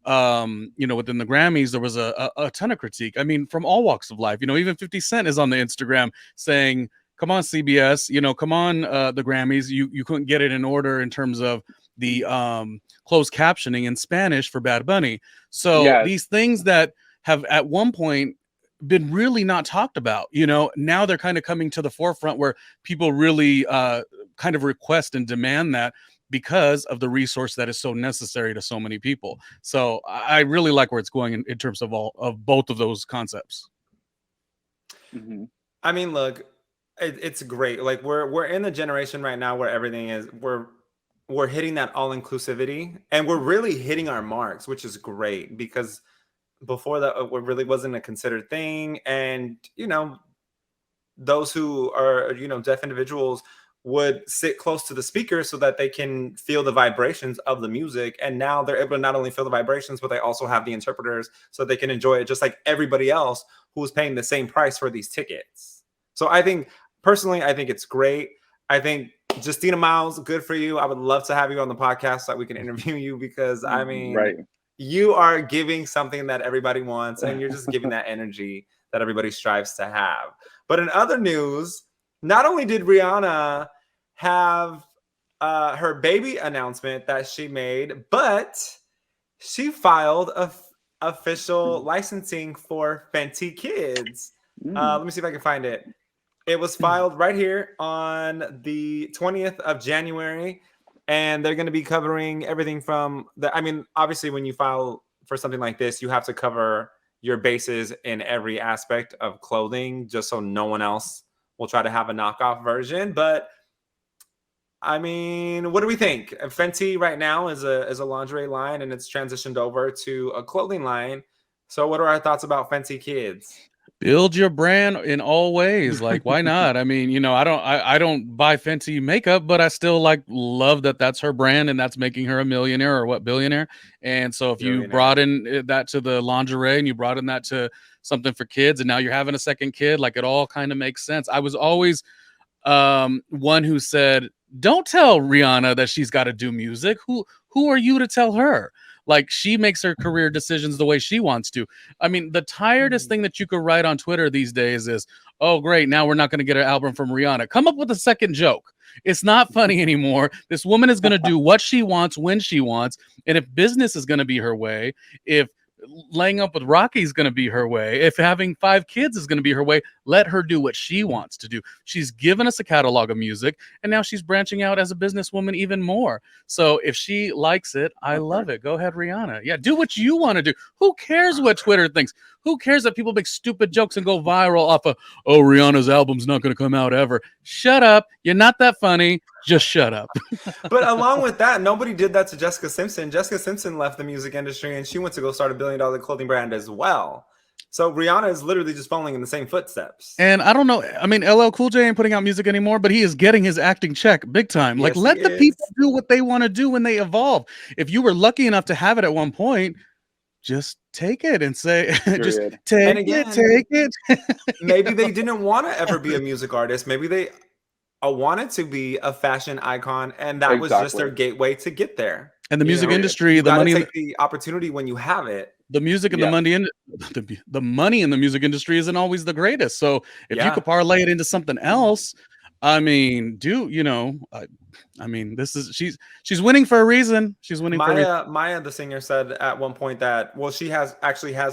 within the Grammys, there was a ton of critique. I mean, from all walks of life, even 50 Cent is on the Instagram saying, come on, CBS, come on, the Grammys, you couldn't get it in order in terms of the closed captioning in Spanish for Bad Bunny. So these things that have at one point been really not talked about, now they're kind of coming to the forefront where people really kind of request and demand that because of the resource that is so necessary to so many people. So I really like where it's going in terms of both of those concepts. Mm-hmm. I mean, look, it's great. Like we're in the generation right now where everything is we're hitting that all inclusivity, and we're really hitting our marks, which is great because before that, it really wasn't a considered thing. And those who are deaf individuals would sit close to the speaker so that they can feel the vibrations of the music, and now they're able to not only feel the vibrations, but they also have the interpreters so they can enjoy it just like everybody else who's paying the same price for these tickets. So I think personally, I think it's great. I think Justina Miles, good for you. I would love to have you on the podcast so that we can interview you, because I mean, Right. you are giving something that everybody wants, and you're just giving that energy that everybody strives to have. But in other news, not only did Rihanna have her baby announcement that she made, but she filed official licensing for Fenty Kids. Let me see if I can find it. It was filed right here on the 20th of January, and they're going to be covering everything from I mean, obviously, when you file for something like this, you have to cover your bases in every aspect of clothing, just so no one else will try to have a knockoff version. But I mean, what do we think? Fenty right now is a lingerie line, and it's transitioned over to a clothing line. So what are our thoughts about Fenty Kids? Build your brand in all ways. Like, why not? I mean, I don't buy Fenty makeup, but I still love that that's her brand and that's making her a millionaire, or what, billionaire. And so if you brought in that to the lingerie and you brought in that to something for kids, and now you're having a second kid, like, it all kind of makes sense. I was always one who said, don't tell Rihanna that she's got to do music. Who are you to tell her? Like, she makes her career decisions the way she wants to. I mean, the tiredest thing that you could write on Twitter these days is, oh, great, now we're not going to get an album from Rihanna. Come up with a second joke. It's not funny anymore. This woman is going to do what she wants when she wants. And if business is going to be her way, if laying up with Rocky is going to be her way, if having 5 kids is going to be her way, let her do what she wants to do. She's given us a catalog of music, and now she's branching out as a businesswoman even more. So if she likes it, I love it. Go ahead, Rihanna. Yeah, do what you want to do. Who cares what Twitter thinks? Who cares that people make stupid jokes and go viral off of, oh, Rihanna's album's not going to come out ever? Shut up. You're not that funny. Just shut up. But along with that, nobody did that to Jessica Simpson. Jessica Simpson left the music industry, and she went to go start a $1 billion clothing brand as well. So Rihanna is literally just following in the same footsteps. And I don't know. I mean, LL Cool J ain't putting out music anymore, but he is getting his acting check big time. Like, let the people do what they want to do when they evolve. If you were lucky enough to have it at one point, just take it and say, just take it. Maybe they didn't want to ever be a music artist. Maybe they wanted to be a fashion icon, and that was just their gateway to get there. And the music industry, the money, take the opportunity when you have it. The music and the money in the music industry isn't always the greatest. So if you could parlay it into something else, I mean, I mean, she's winning for a reason. She's winning for a reason. Maya, the singer, said at one point that, well, she has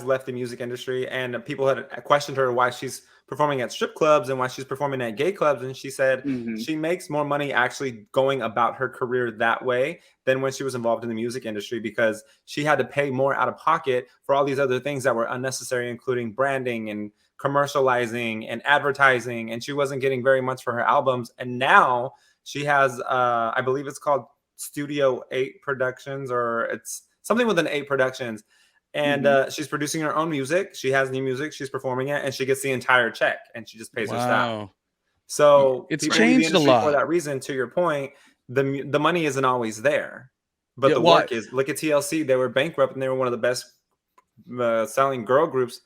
left the music industry, and people had questioned her why she's performing at strip clubs and why she's performing at gay clubs. And she said she makes more money actually going about her career that way than when she was involved in the music industry, because she had to pay more out of pocket for all these other things that were unnecessary, including branding and commercializing and advertising. And she wasn't getting very much for her albums. And now she has, I believe it's called Studio 8 Productions, or it's something with an 8 Productions. And she's producing her own music. She has new music. She's performing it, and she gets the entire check, and she just pays her staff. So it's changed a lot for that reason. To your point, the money isn't always there, but the work is. Look at TLC; they were bankrupt, and they were one of the best selling girl groups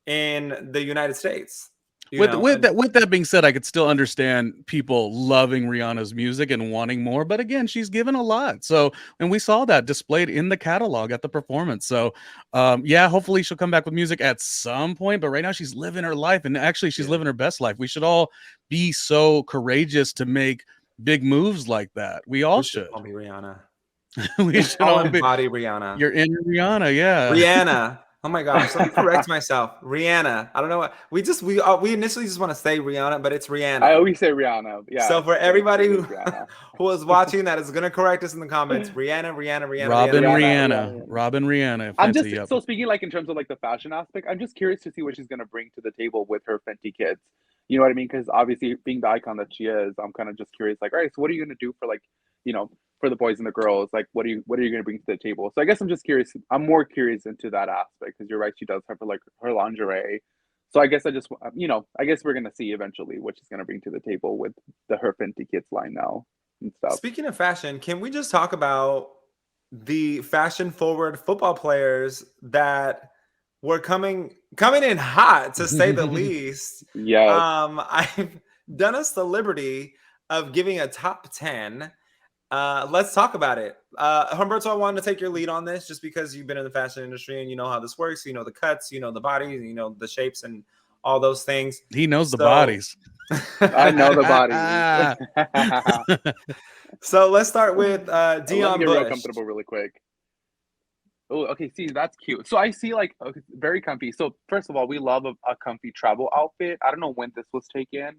in the United States. With that being said, I could still understand people loving Rihanna's music and wanting more, but again, she's given a lot. So, and we saw that displayed in the catalog at the performance. So, yeah, hopefully she'll come back with music at some point. But right now, she's living her life, and actually, she's living her best life. We should all be so courageous to make big moves like that. We all should. Be Rihanna. We should all embody Rihanna. You're in Rihanna, yeah. Rihanna. Oh my gosh, let me correct myself. Rihanna. I don't know what we initially just want to say Rihanna, but it's Rihanna. I always say Rihanna. Yeah. So for everybody who Rihanna. who is watching that is gonna correct us in the comments, Rihanna. Robin Rihanna. I'm Fenty, just yep. so speaking like in terms of like the fashion aspect. I'm just curious to see what she's gonna bring to the table with her Fenty kids. You know what I mean? Because obviously, being the icon that she is, I'm kind of just curious. Like, all right, so what are you gonna do for like, you know, for the boys and the girls? Like, what are you gonna bring to the table? So I guess I'm just curious. I'm more curious into that aspect because you're right. She does have her like her lingerie. So I guess I just, you know, I guess we're gonna see eventually what she's gonna bring to the table with her Fenty kids line now and stuff. Speaking of fashion, can we just talk about the fashion forward football players that were coming in hot, to say the least? Yes. I've done us the liberty of giving a top 10. Let's talk about it. Humberto, I wanted to take your lead on this just because you've been in the fashion industry and you know how this works. You know the cuts, you know the bodies, you know the shapes and all those things. He knows the bodies. I know the bodies. So let's start with Let me Dion get Bush. real comfortable really quick. Oh, okay. See, that's cute. So I see like okay, very comfy. So first of all, we love a comfy travel outfit. I don't know when this was taken,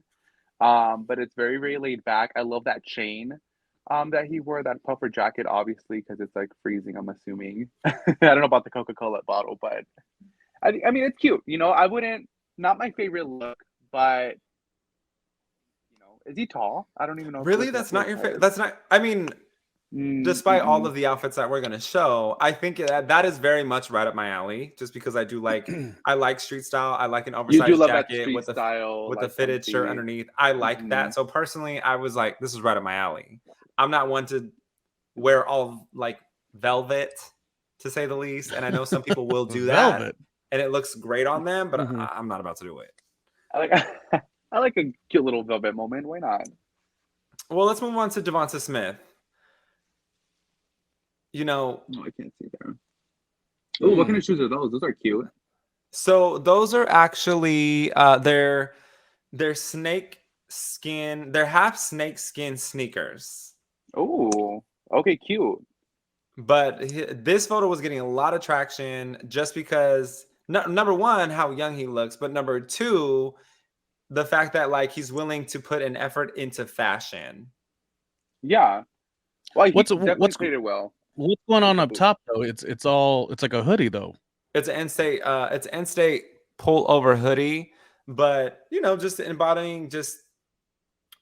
but it's very, very laid back. I love that chain that he wore, that puffer jacket, obviously, because it's like freezing, I'm assuming. I don't know about the Coca-Cola bottle, but I mean, it's cute. You know, I wouldn't, not my favorite look, but you know, is he tall? I don't even know. Really? That's not your favorite? That's not, I mean, despite all of the outfits that we're going to show, I think that is very much right up my alley, just because I do like, I like street style. I like an oversized jacket with a fitted shirt underneath. I like that. So personally, I was like, this is right up my alley. I'm not one to wear all like velvet, to say the least. And I know some people will do that and it looks great on them, but I'm not about to do it. I like a cute little velvet moment. Why not? Well, let's move on to Devonta Smith. You know, I can't see there. Oh, what kind of shoes are those? Those are cute. So those are actually they're snake skin. They're half snake skin sneakers. Oh, okay, cute. But this photo was getting a lot of traction just because number one, how young he looks, but number two, the fact that like he's willing to put an effort into fashion. Yeah. Well, he definitely played it well. What's going on up top though? It's like a hoodie though. It's an end state pull over hoodie, but you know, just embodying just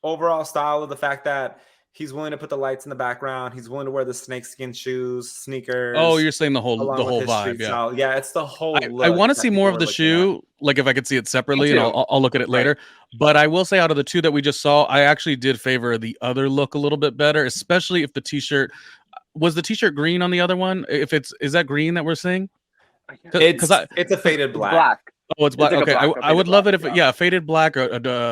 overall style of the fact that he's willing to put the lights in the background. He's willing to wear the snakeskin shoes, sneakers. Oh, you're saying the whole vibe, yeah. Style. Yeah, it's the whole look. I want to see more of the shoe, like if I could see it separately, and I'll look at it later. But I will say, out of the two that we just saw, I actually did favor the other look a little bit better, especially if the t-shirt was the t-shirt green on the other one. If is that green that we're seeing? It's a faded black. Oh, it's black. Like okay, I would love it if yeah, faded black or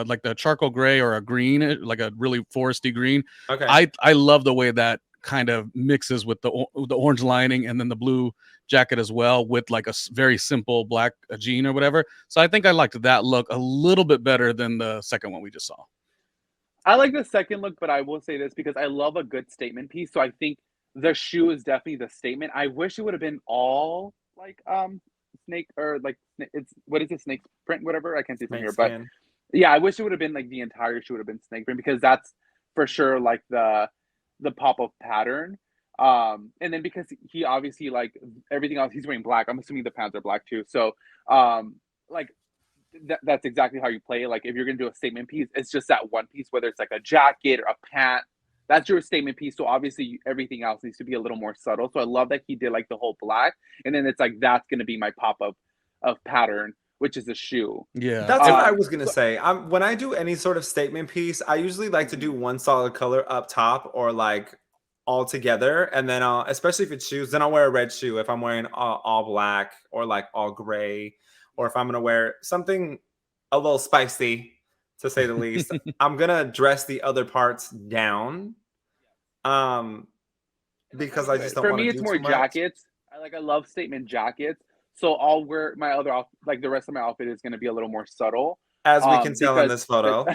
like the charcoal gray or a green, like a really foresty green. Okay, I love the way that kind of mixes with the orange lining and then the blue jacket as well, with like a very simple black jean or whatever. So I think I liked that look a little bit better than the second one we just saw. I like the second look, but I will say this because I love a good statement piece. So I think the shoe is definitely the statement. I wish it would have been all like snake or like it's what is it, snake print, whatever, I can't see from here, but yeah, I wish it would have been like the entire shoe would have been snake print, because that's for sure like the pop-up pattern. And then because he obviously like everything else, he's wearing black, I'm assuming the pants are black too, so like that's exactly how you play it. Like if you're gonna do a statement piece, it's just that one piece, whether it's like a jacket or a pant, that's your statement piece. So obviously everything else needs to be a little more subtle. So I love that he did like the whole black, and then it's like that's gonna be my pop-up of pattern, which is a shoe. Yeah, that's what I was gonna say. When I do any sort of statement piece, I usually like to do one solid color up top or like all together, and then especially if it's shoes, then I'll wear a red shoe if I'm wearing all black or like all gray, or if I'm gonna wear something a little spicy, to say the least. I'm gonna dress the other parts down, because I just don't. For me, it's more jackets. I love statement jackets. So I'll wear my other like the rest of my outfit is going to be a little more subtle, as we can tell in this photo.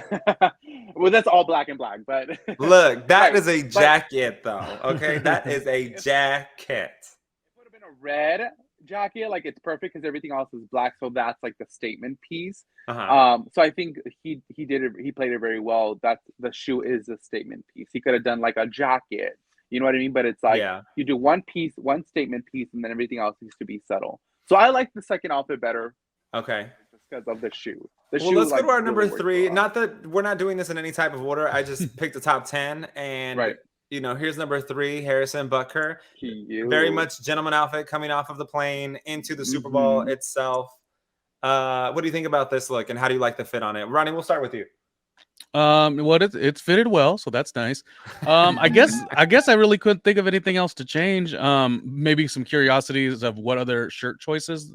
Well, that's all black and black, but look, that is a jacket, though. Okay, that is a jacket. It would have been a red jacket, like it's perfect because everything else is black, so that's like the statement piece. Uh-huh. So I think he did it. He played it very well. That the shoe is a statement piece. He could have done like a jacket, you know what I mean? But it's like Yeah. you do one piece, one statement piece, and then everything else needs to be subtle. So I like the second outfit better Okay. just because of the shoe. The Well, shoe, let's go like, to our really number works three. well. Not that we're not doing this in any type of order. I just picked the top 10. And, Right. you know, here's number 3, Harrison Butker. Very Cute. much gentleman outfit coming off of the plane into the Super Bowl Mhm. itself. What do you think about this look, and how do you like the fit on it? Ronnie, we'll start with you. Well, it's fitted well, so that's nice. I guess I really couldn't think of anything else to change. Maybe some curiosities of what other shirt choices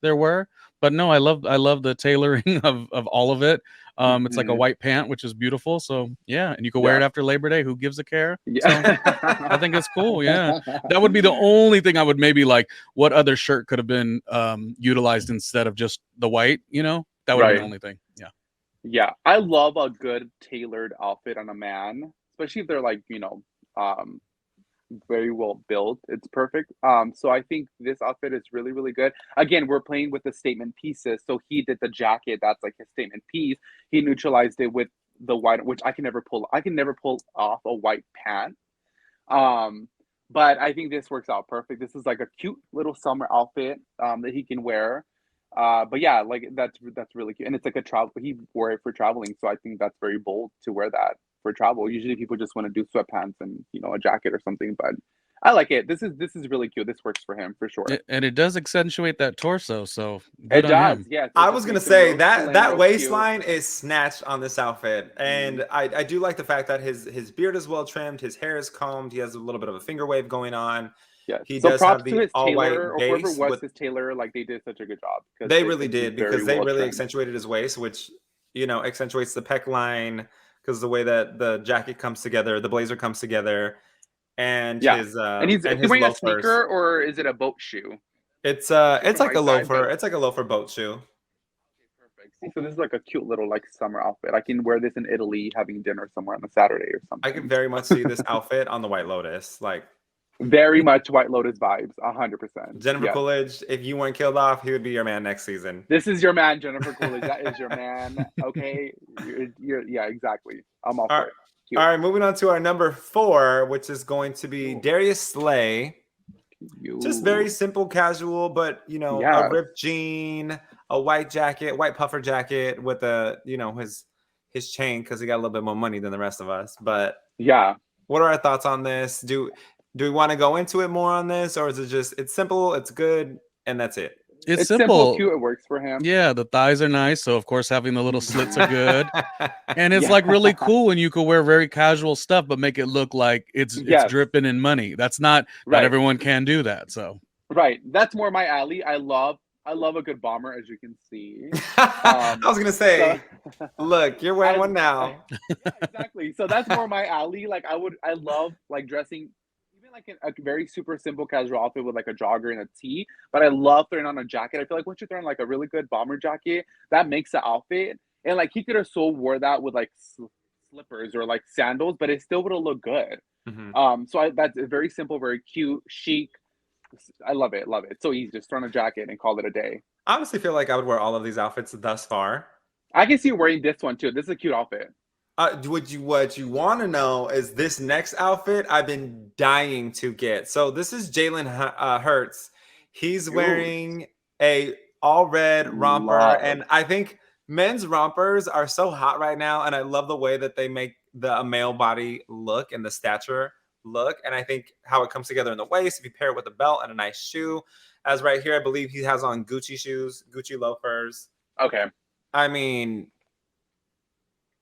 there were, but no, I love the tailoring of all of it. It's like a Mhm. white pant, which is beautiful. So yeah, and you can wear it Yeah. after Labor Day. Who gives a care? So I think it's cool. Yeah, Yeah. that would be the only thing I would maybe like. What other shirt could have been utilized instead of just the white? You know, that would have been the Right. only thing. Yeah. Yeah, I love a good tailored outfit on a man, especially if they're like, um, very well built. It's perfect. So I think this outfit is really, really good. Again, we're playing with the statement pieces. So he did the jacket, that's like his statement piece. He neutralized it with the white, which I can never pull. I can never pull off a white pant. Um, but I think this works out perfect. This is like a cute little summer outfit that he can wear. But yeah, like that's really cute, and it's like a travel. He wore it for traveling, so I think that's very bold to wear that for travel. Usually, people just want to do sweatpants and a jacket or something. But I like it. This is really cute. This works for him for sure. And it does accentuate that torso, so It good on does. him. Yes, I it was just gonna makes him say real that slim, real cute. waistline is snatched on this outfit, and Mhm. I do like the fact that his beard is well trimmed, his hair is combed, he has a little bit of a finger wave going on. Yes. He So does have props to the his all tailor white or whoever base was with. his tailor. Like they did such a good job because They really he's did, very because they well really trimmed. accentuated his waist, which accentuates the pec line because the way that the jacket comes together, the blazer comes together, and Yeah. his And and he his wearing a loafers. sneaker or is it a boat shoe? It's Different like a bite size, loafer. but It's like a loafer boat shoe. okay, perfect. See, so this is like a cute little like summer outfit. I can wear this in Italy having dinner somewhere on a Saturday or I could something. very much see this outfit on the White Lotus. Like Very much White Lotus vibes, 100%. Jennifer Yes. Coolidge, if you weren't killed off, he would be your man next season. This is your man, Jennifer Coolidge. That is your man. Okay. Yeah, exactly. I'm all All for right. it. Cute. All right, moving on to our number 4, which is going to be Ooh, Darius Slay. Just very you. simple, casual, but a Yes. ripped jean, a white jacket, white puffer jacket with his chain because he got a little bit more money than the rest of us. But Yeah. what are our thoughts on this? Do we want to go into it more on this, or is it just it's simple, it's good, and that's it? It's It's simple, simple. cute. It works for him. Yeah, the thighs are nice, so of course having the little slits are good. And it's Yeah. like really cool, and you could wear very casual stuff, but make it look like it's Yes. dripping in money. That's not Right. everyone can do that. So Right. That's more my alley. I love a good bomber, as you can see. I was gonna say, So look, you're wearing I one now. yeah, exactly. So that's more my alley. Like I love like dressing even like in a very super simple casual outfit with like a jogger and a tee, but I love throwing on a jacket. I feel like once you're throwing like a really good bomber jacket, that makes the outfit. And like he could have so wore that with like slippers or like sandals, but it still would have looked good. Mhm. So that's very simple, very cute, chic. I love it, love it. It's so easy. Just throw on a jacket and call it a day. I honestly feel like I would wear all of these outfits thus far. I can see you wearing this one too. This is a cute outfit. What you want to know is this next outfit I've been dying to get. So this is Jalen Hurts. He's Cute. wearing a all red romper, Love. and I think men's rompers are so hot right now, and I love the way that they make a male body look and the stature look. And I think how it comes together in the waist, if you pair it with a belt and a nice shoe. As right here, I believe he has on Gucci shoes, Gucci loafers. Okay. I mean,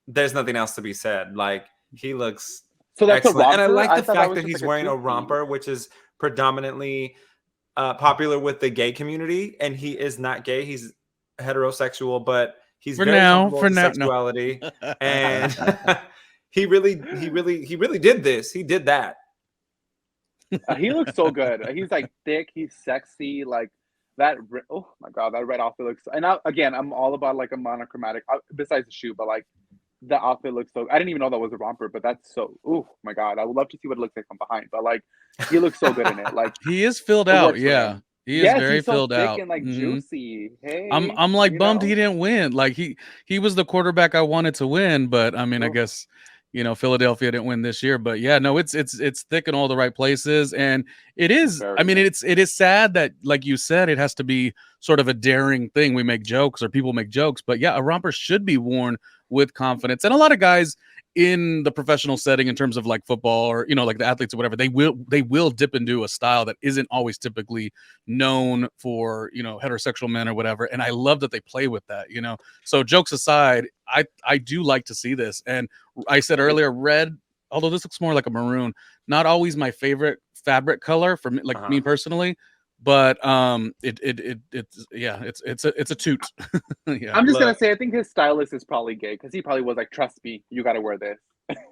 there's nothing else to be said. Like, he looks So that's a excellent. And I romper? like I the thought that fact was that just he's like a wearing a two-piece. romper, which is predominantly popular with the gay community. And he is not gay. He's heterosexual, but he's for very now, comfortable with his no. sexuality. And he really did this. He did that. He looks so good. He's like thick. He's sexy. Like that. Oh my god, that red outfit looks. And again, I'm all about like a monochromatic. Besides the shoe, but like the outfit looks so. I didn't even know that was a romper, but that's so. Oh my god, I would love to see what it looks like from behind. But like, he looks so good in it. Like He is filled it out. works for Yeah. him. He is Yes, very he's so filled thick out. and like juicy. Hey, I'm like you bummed he know? didn't win. Like he was the quarterback I wanted to win, but I mean, I Oof, guess Philadelphia didn't win this year. But yeah, no, it's thick in all the right places, and it is. I mean, very. it is sad that, like you said, it has to be sort of a daring thing. We make jokes or people make jokes, but yeah, a romper should be worn with confidence, and a lot of guys in the professional setting in terms of like football or like the athletes or whatever, they will dip into a style that isn't always typically known for heterosexual men or whatever, and I love that they play with that. So jokes aside, I do like to see this, and I said earlier, red, although this looks more like a maroon, not always my favorite fabric color for me, like me personally, but it's a toot. Yeah. I'm just gonna Look, say, I think his stylist is probably gay because he probably was like, "Trust me, you got to wear this."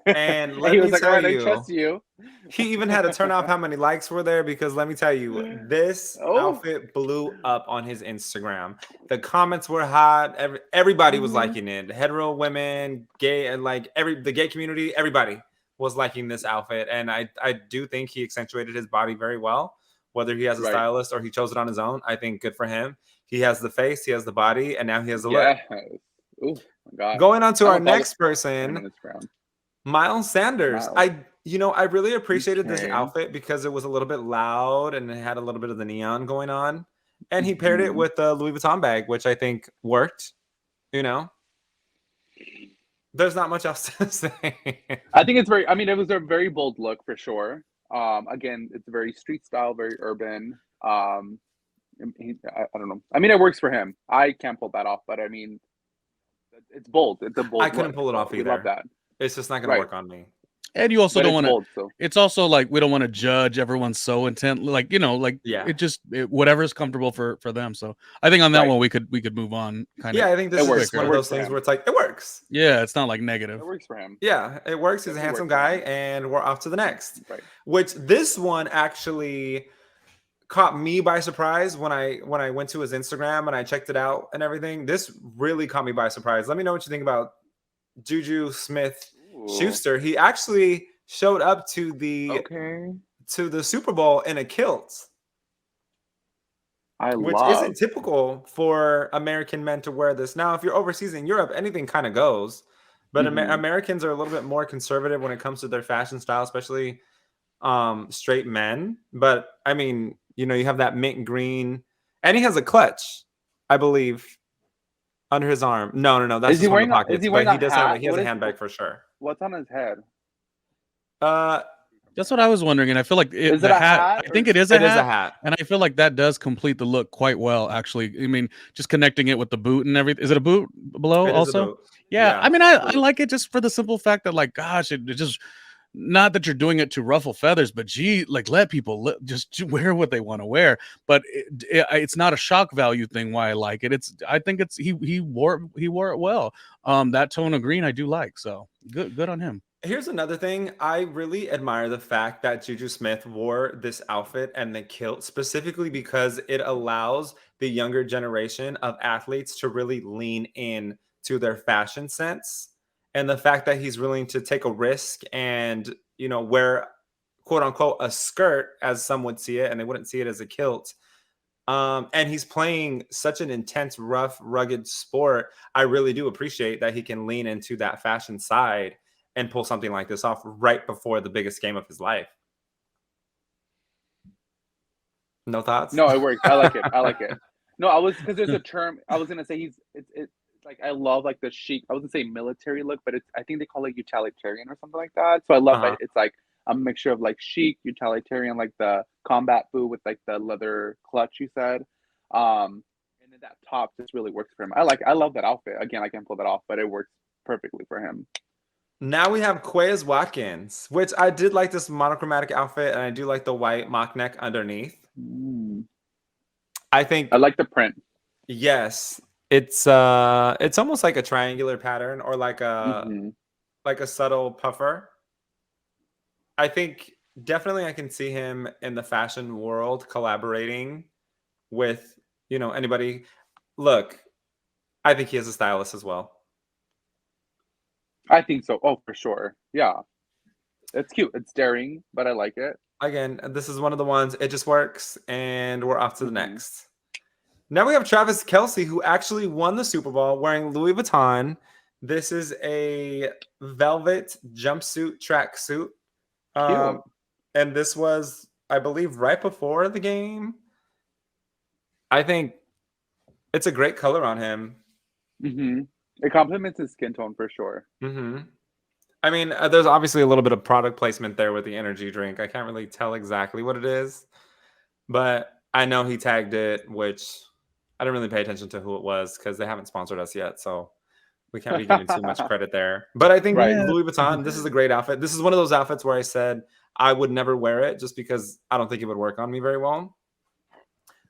and And let he me was like, "All tell right, I trust you, you." he even had to turn off how many likes were there because let me tell you, this Oh, outfit blew up on his Instagram. The comments were hot. Everybody was mhm. liking it. Hetero women, gay, and like the gay community, everybody was liking this outfit. And I do think he accentuated his body very well. Whether he has a Right. stylist or he chose it on his own, I think good for him. He has the face, he has the body, and now he has the look. Yes. Oh my gosh. Going on to I'm our gonna follow next him person, on Instagram. Miles Sanders. Miles. I really appreciated this Okay. outfit because it was a little bit loud and it had a little bit of the neon going on. And he paired it Mhm. with the Louis Vuitton bag, which I think worked. You know, there's not much else to say. I think it's very. I mean, it was a very bold look for sure. Again, it's very street style, very urban. I don't know. I mean, it works for him. I can't pull that off, but I mean, it's bold. It's a I bold couldn't look, pull it so off we love either. that. It's just not going to Right, work on me. And you also but don't it's want to. bold. So It's also like we don't want to judge everyone so intent, like like Yeah. whatever is comfortable for them. So I think on that right, one we could move on kind of Yeah, I think it this is works. just one It of quicker. works those for things him. where it's like, it works. Yeah, it's not like It negative. works for him. Yeah, it works. He's a Definitely handsome works for guy, him. and we're off to the next. Right. Which this one actually caught me by surprise when I went to his Instagram and I checked it out and everything. This really caught me by surprise. Let me know what you think about Juju Smith Ooh. Schuster. He actually showed up to the Okay. Super Bowl in a kilt, I which love. isn't typical for American men to wear this. Now, if you're overseas in Europe, anything kind of goes. But Mhm. Americans are a little bit more conservative when it comes to their fashion style, especially straight men. But I mean, you have that mint green, and he has a clutch, I believe, under his arm. No, that's Is he just one of wearing the a Is pockets. he But wearing a he hat? has a handbag for sure. What's on his head? Uh, That's what I was wondering, and I feel like Is it the a hat. hat I or think it is a it is a hat, hat. and I feel like that does complete the look quite well. Actually, I mean, just connecting it with the boot and everything. Is it a boot below It is a also? boot. Yeah, Yeah, I mean, it's a I boot. like it just for the simple fact that, like, gosh, it just not that you're doing it to ruffle feathers, but gee, like let people just wear what they want to wear. But it's not a shock value thing. Why I like it, I think it's he wore it well. That tone of green I do like. So good on him. Here's another thing. I really admire the fact that Juju Smith wore this outfit and the kilt specifically because it allows the younger generation of athletes to really lean in to their fashion sense. And the fact that he's willing to take a risk and, wear quote unquote a skirt as some would see it, and they wouldn't see it as a kilt. And he's playing such an intense, rough, rugged sport. I really do appreciate that he can lean into that fashion side and pull something like this off right before the biggest game of his life. No thoughts? No, it works. I like it. I like it. No, I was because there's a term I was gonna say it's like I love like the chic. I was gonna say military look, but I think they call it utilitarian or something like that. So I love that Uh-huh. it's like a mixture of like chic, utilitarian, like the combat boot with like the leather clutch you said. And then that top just really works for him. I love that outfit. Again, I can't pull that off, but it works perfectly for him. Now we have Quez Watkins, which I did like this monochromatic outfit, and I do like the white mock neck underneath. Mm. I think I like the print. yes, it's almost like a triangular pattern or like a Hmm. subtle puffer. I think definitely I can see him in the fashion world collaborating with, anybody. Look, I think he has a stylist as well. I think so. Oh, for sure. Yeah. It's cute. It's daring, but I like it. Again, this is one of the ones, it just works, and we're off to the Mhm. next. Now we have Travis Kelce, who actually won the Super Bowl wearing Louis Vuitton. This is a velvet jumpsuit tracksuit. Cute. And this was, I believe, right before the game. I think it's a great color on him. hmm It complements his skin tone for sure. Hmm I mean, there's obviously a little bit of product placement there with the energy drink. I can't really tell exactly what it is, but I know he tagged it, which I didn't really pay attention to who it was because they haven't sponsored us yet. So we can't be giving too much credit there. But I think Right. Yeah. Louis Vuitton, this is a great outfit. This is one of those outfits where I said I would never wear it just because I don't think it would work on me very well.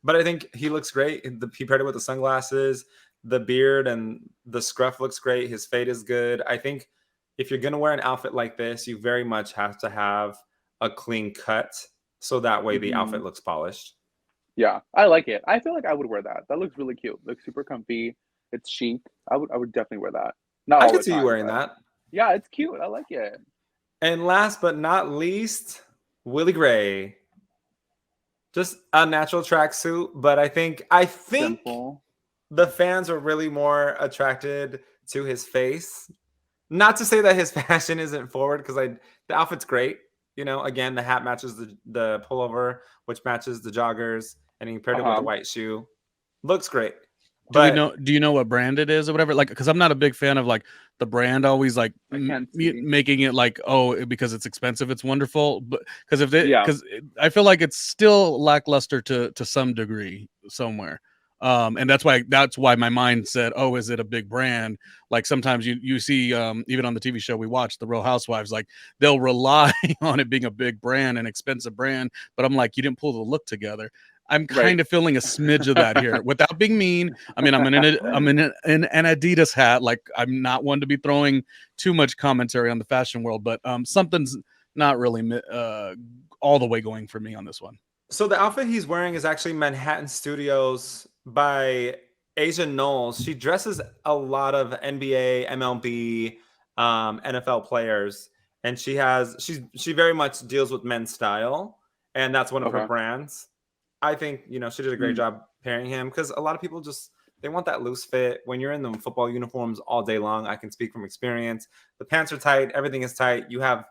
But I think he looks great. He paired it with the sunglasses, the beard, and the scruff looks great. His fade is good. I think if you're going to wear an outfit like this, you very much have to have a clean cut so that way the outfit Mhm. looks polished. Yeah, I like it. I feel like I would wear that. That looks really cute. Looks super comfy. It's chic. I would definitely wear that. Not I all could the see you time, wearing but that. yeah, it's cute. I like it. And last but not least, Willie Gray. Just a natural tracksuit, but I think Simple. the fans are really more attracted to his face. Not to say that his fashion isn't forward, because the outfit's great. You know, again, the hat matches the pullover, which matches the joggers, and he paired it with a Uh-huh. white shoe. Looks great. Do But you know what brand it is or whatever? Like, because I'm not a big fan of like the brand always like I can't see. making it like, oh, because it's expensive, it's wonderful. But because if they, Yeah. because I feel like it's still lackluster to some degree somewhere. And that's why my mind said, oh, is it a big brand? Like sometimes you see even on the TV show we watch, The Real Housewives, like they'll rely on it being a big brand, an expensive brand, but I'm like, you didn't pull the look together. I'm Right. kind of feeling a smidge of that here without being mean. I mean, I'm in an Adidas hat. Like I'm not one to be throwing too much commentary on the fashion world, but something's not really all the way going for me on this one. so the outfit he's wearing is actually Manhattan Studios by Asia Knowles. She dresses a lot of NBA, MLB, NFL players, and she very much deals with men's style, and that's one of her Okay. brands. I think she did a great Mm. job pairing him because a lot of people just they want that loose fit. When you're in the football uniforms all day long, I can speak from experience. The pants are tight, everything is tight. You have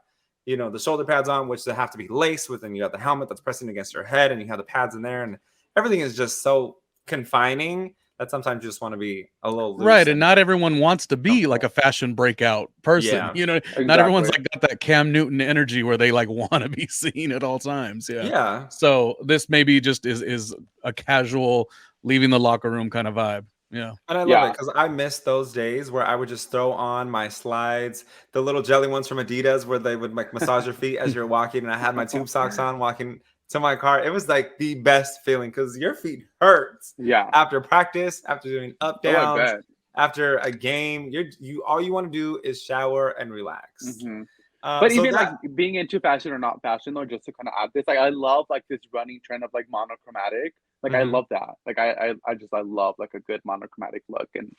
the shoulder pads on, which they have to be laced with, and you got the helmet that's pressing against your head, and you have the pads in there, and everything is just so confining that sometimes you just want to be a little loose Right, and and not everyone wants to be like a comfortable. fashion breakout person. Yeah, You know, not everyone's Exactly. like got that Cam Newton energy where they like want to be seen at all times. Yeah. yeah. So this maybe just is a casual leaving the locker room kind of vibe. Yeah. And I love it Yeah. because I miss those days where I would just throw on my slides, the little jelly ones from Adidas, where they would like massage your feet as you're walking, and I had my tube socks on walking to my car. It was like the best feeling because your feet hurts Yeah. after practice, after doing up Oh, I downs, bet. after a game. You all you want to do is shower and relax. hmm But So even like that being into fashion or not fashion, though, just to kind of add this, like I love like this running trend of like monochromatic. Like I mhm. love that. Like I love like a good monochromatic look, and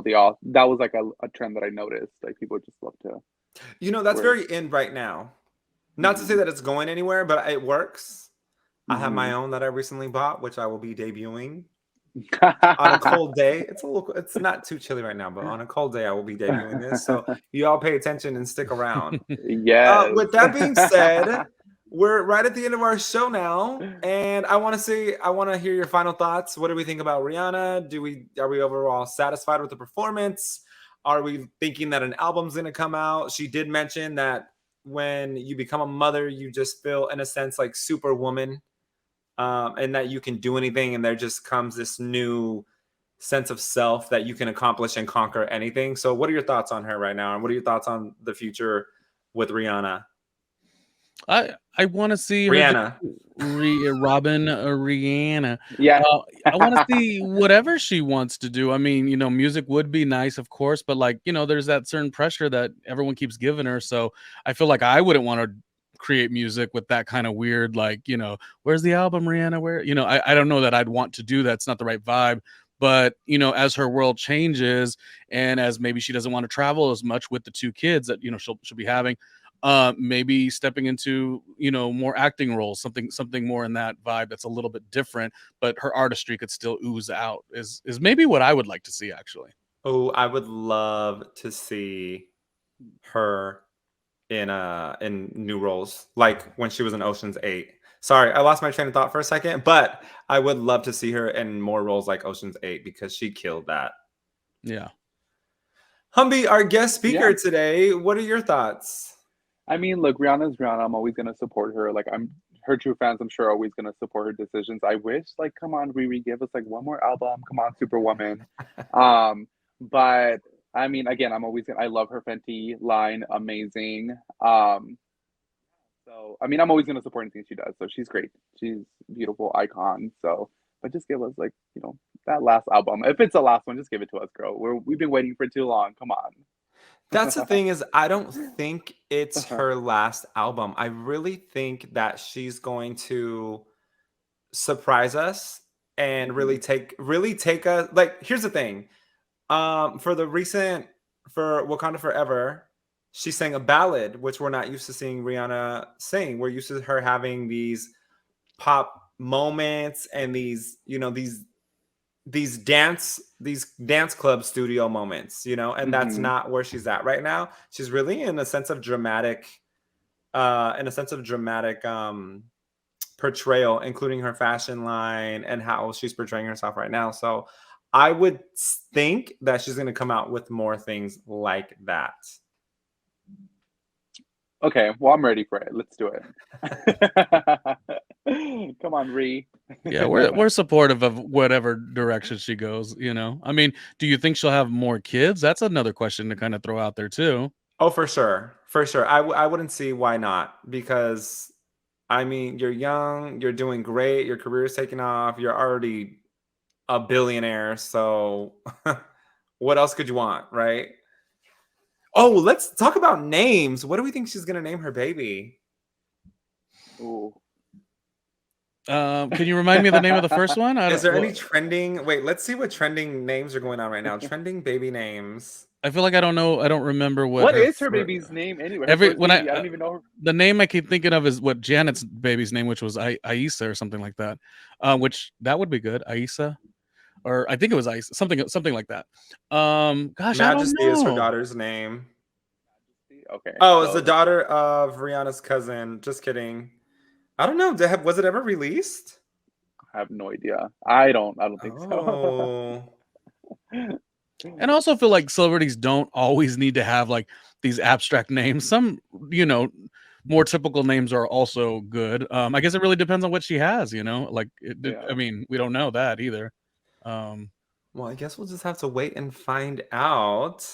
they all that was like a trend that I noticed. Like people just love to That's wear. very in right now. Not to say hmm that it's going anywhere, but it works. I have my hmm own that I recently bought, which I will be debuting on a cold day. It's not too chilly right now, but on a cold day I will be debuting this. So you all pay attention and stick around. Yes. With that being said, we're right at the end of our show now, and I want to hear your final thoughts. What do we think about Rihanna? Are we overall satisfied with the performance? Are we thinking that an album's going to come out? She did mention that when you become a mother, you just feel in a sense like superwoman, and that you can do anything, and there just comes this new sense of self that you can accomplish and conquer anything. So what are your thoughts on her right now, and what are your thoughts on the future with Rihanna? I want to see her do Rihanna. Robin Rihanna. Yeah. I want to see whatever she wants to do. I mean, music would be nice, of course, but like, there's that certain pressure that everyone keeps giving her. So I feel like I wouldn't want to create music with that kind of weird, like, where's the album, Rihanna? Where, I don't know that I'd want to do that. It's not the right vibe. But, as her world changes and as maybe she doesn't want to travel as much with the two kids that, she'll be having, maybe stepping into, you know, more acting roles, something more in that vibe that's a little bit different, but her artistry could still ooze out. Is maybe what I would like to see actually. Oh, I would love to see her in new roles, like when she was in Ocean's 8. Sorry, I lost my train of thought for a second, but I would love to see her in more roles like Ocean's 8 because she killed that. Yeah. Humby, our guest speaker Yeah. today, what are your thoughts? I mean, look, Rihanna's Rihanna. I'm always gonna support her. Like, I'm her true fans. I'm sure are always gonna support her decisions. I wish, like, come on, Riri, give us like one more album. Come on, Superwoman. But I mean, again, I'm always gonna. I love her Fenty line, amazing. So I mean, I'm always gonna support anything she does. So she's great. She's a beautiful icon. So, but just give us like, you know, that last album. If it's the last one, just give it to us, girl. We've been waiting for too long. Come on. That's the thing is, I don't think it's her last album. I really think that she's going to surprise us and really take us. Like, here's the thing. For Wakanda Forever, she sang a ballad, which we're not used to seeing Rihanna sing. We're used to her having these pop moments and these, you know, these dance club studio moments, you know, and that's not where she's at right now. She's really in a sense of dramatic portrayal, including her fashion line and how she's portraying herself right now. So I would think that she's going to come out with more things like that. Okay, well, I'm ready for it. Let's do it. Come on, Ree. Yeah, we're supportive of whatever direction she goes, you know. I mean, do you think she'll have more kids? That's another question to kind of throw out there too. Oh, for sure. For sure. I wouldn't see why not, because I mean, you're young, you're doing great, your career is taking off, you're already a billionaire, so what else could you want, right? Oh, let's talk about names. What do we think she's gonna name her baby? Ooh. Can you remind me of the name of the first one? Is there any trending? Wait, let's see what trending names are going on right now. Trending baby names. I feel like I don't know. I don't remember what is her baby's name anyway. I don't even know her. The name I keep thinking of is what Janet's baby's name, which was Aisa or something like that. Which that would be good, Aisa, or I think it was Aisa, something like that. Gosh, Majesty I don't know. is her daughter's name. Okay. Oh, it's the daughter of Rihanna's cousin. Just kidding. I don't know. Was it ever released? I have no idea. I don't think so. And I also feel like celebrities don't always need to have like these abstract names. Some, you know, more typical names are also good. I guess it really depends on what she has, you know. Like, I mean, we don't know that either. Well, I guess we'll just have to wait and find out.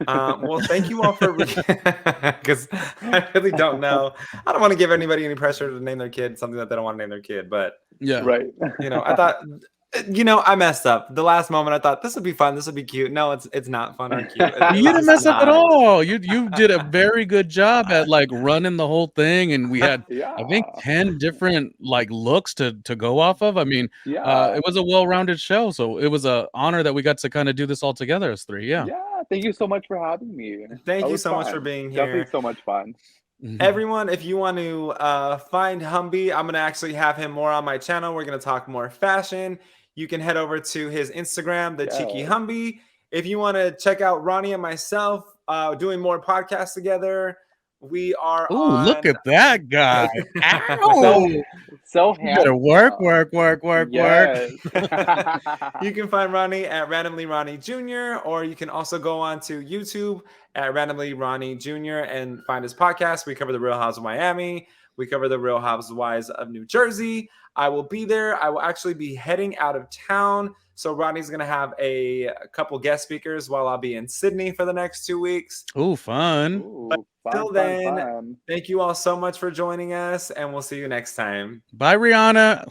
Well, thank you all for because I really don't know. I don't want to give anybody any pressure to name their kid something that they don't want to name their kid, but yeah, right. You know, I thought, you know, I messed up. The last moment I thought this would be fun, this would be cute. No, it's not fun or cute. You didn't mess up at all. You did a very good job at like running the whole thing, and we had I think 10 different like looks to go off of. I mean, it was a well-rounded show, so it was an honor that we got to kind of do this all together as three. Yeah. Thank you so much for having me. Thank you so much for being here. Definitely so much fun. Everyone, if you want to find Humby, I'm going to actually have him more on my channel. We're going to talk more fashion. You can head over to his Instagram, the Cheeky Humby. If you want to check out Ronnie and myself doing more podcasts together, we are on... look at that guy. Ow! So you better work. Yes. You can find Ronnie at RandomlyRJ Jr., or you can also go on to YouTube at RandomlyRJ Jr. and find his podcast. We cover the Real Housewives of Miami. We cover the Real Housewives of New Jersey. I will be there. I will actually be heading out of town. So Ronnie's going to have a couple guest speakers while I'll be in Sydney for the next 2 weeks. Oh, fun. Till then, thank you all so much for joining us, and we'll see you next time. Bye, Rihanna.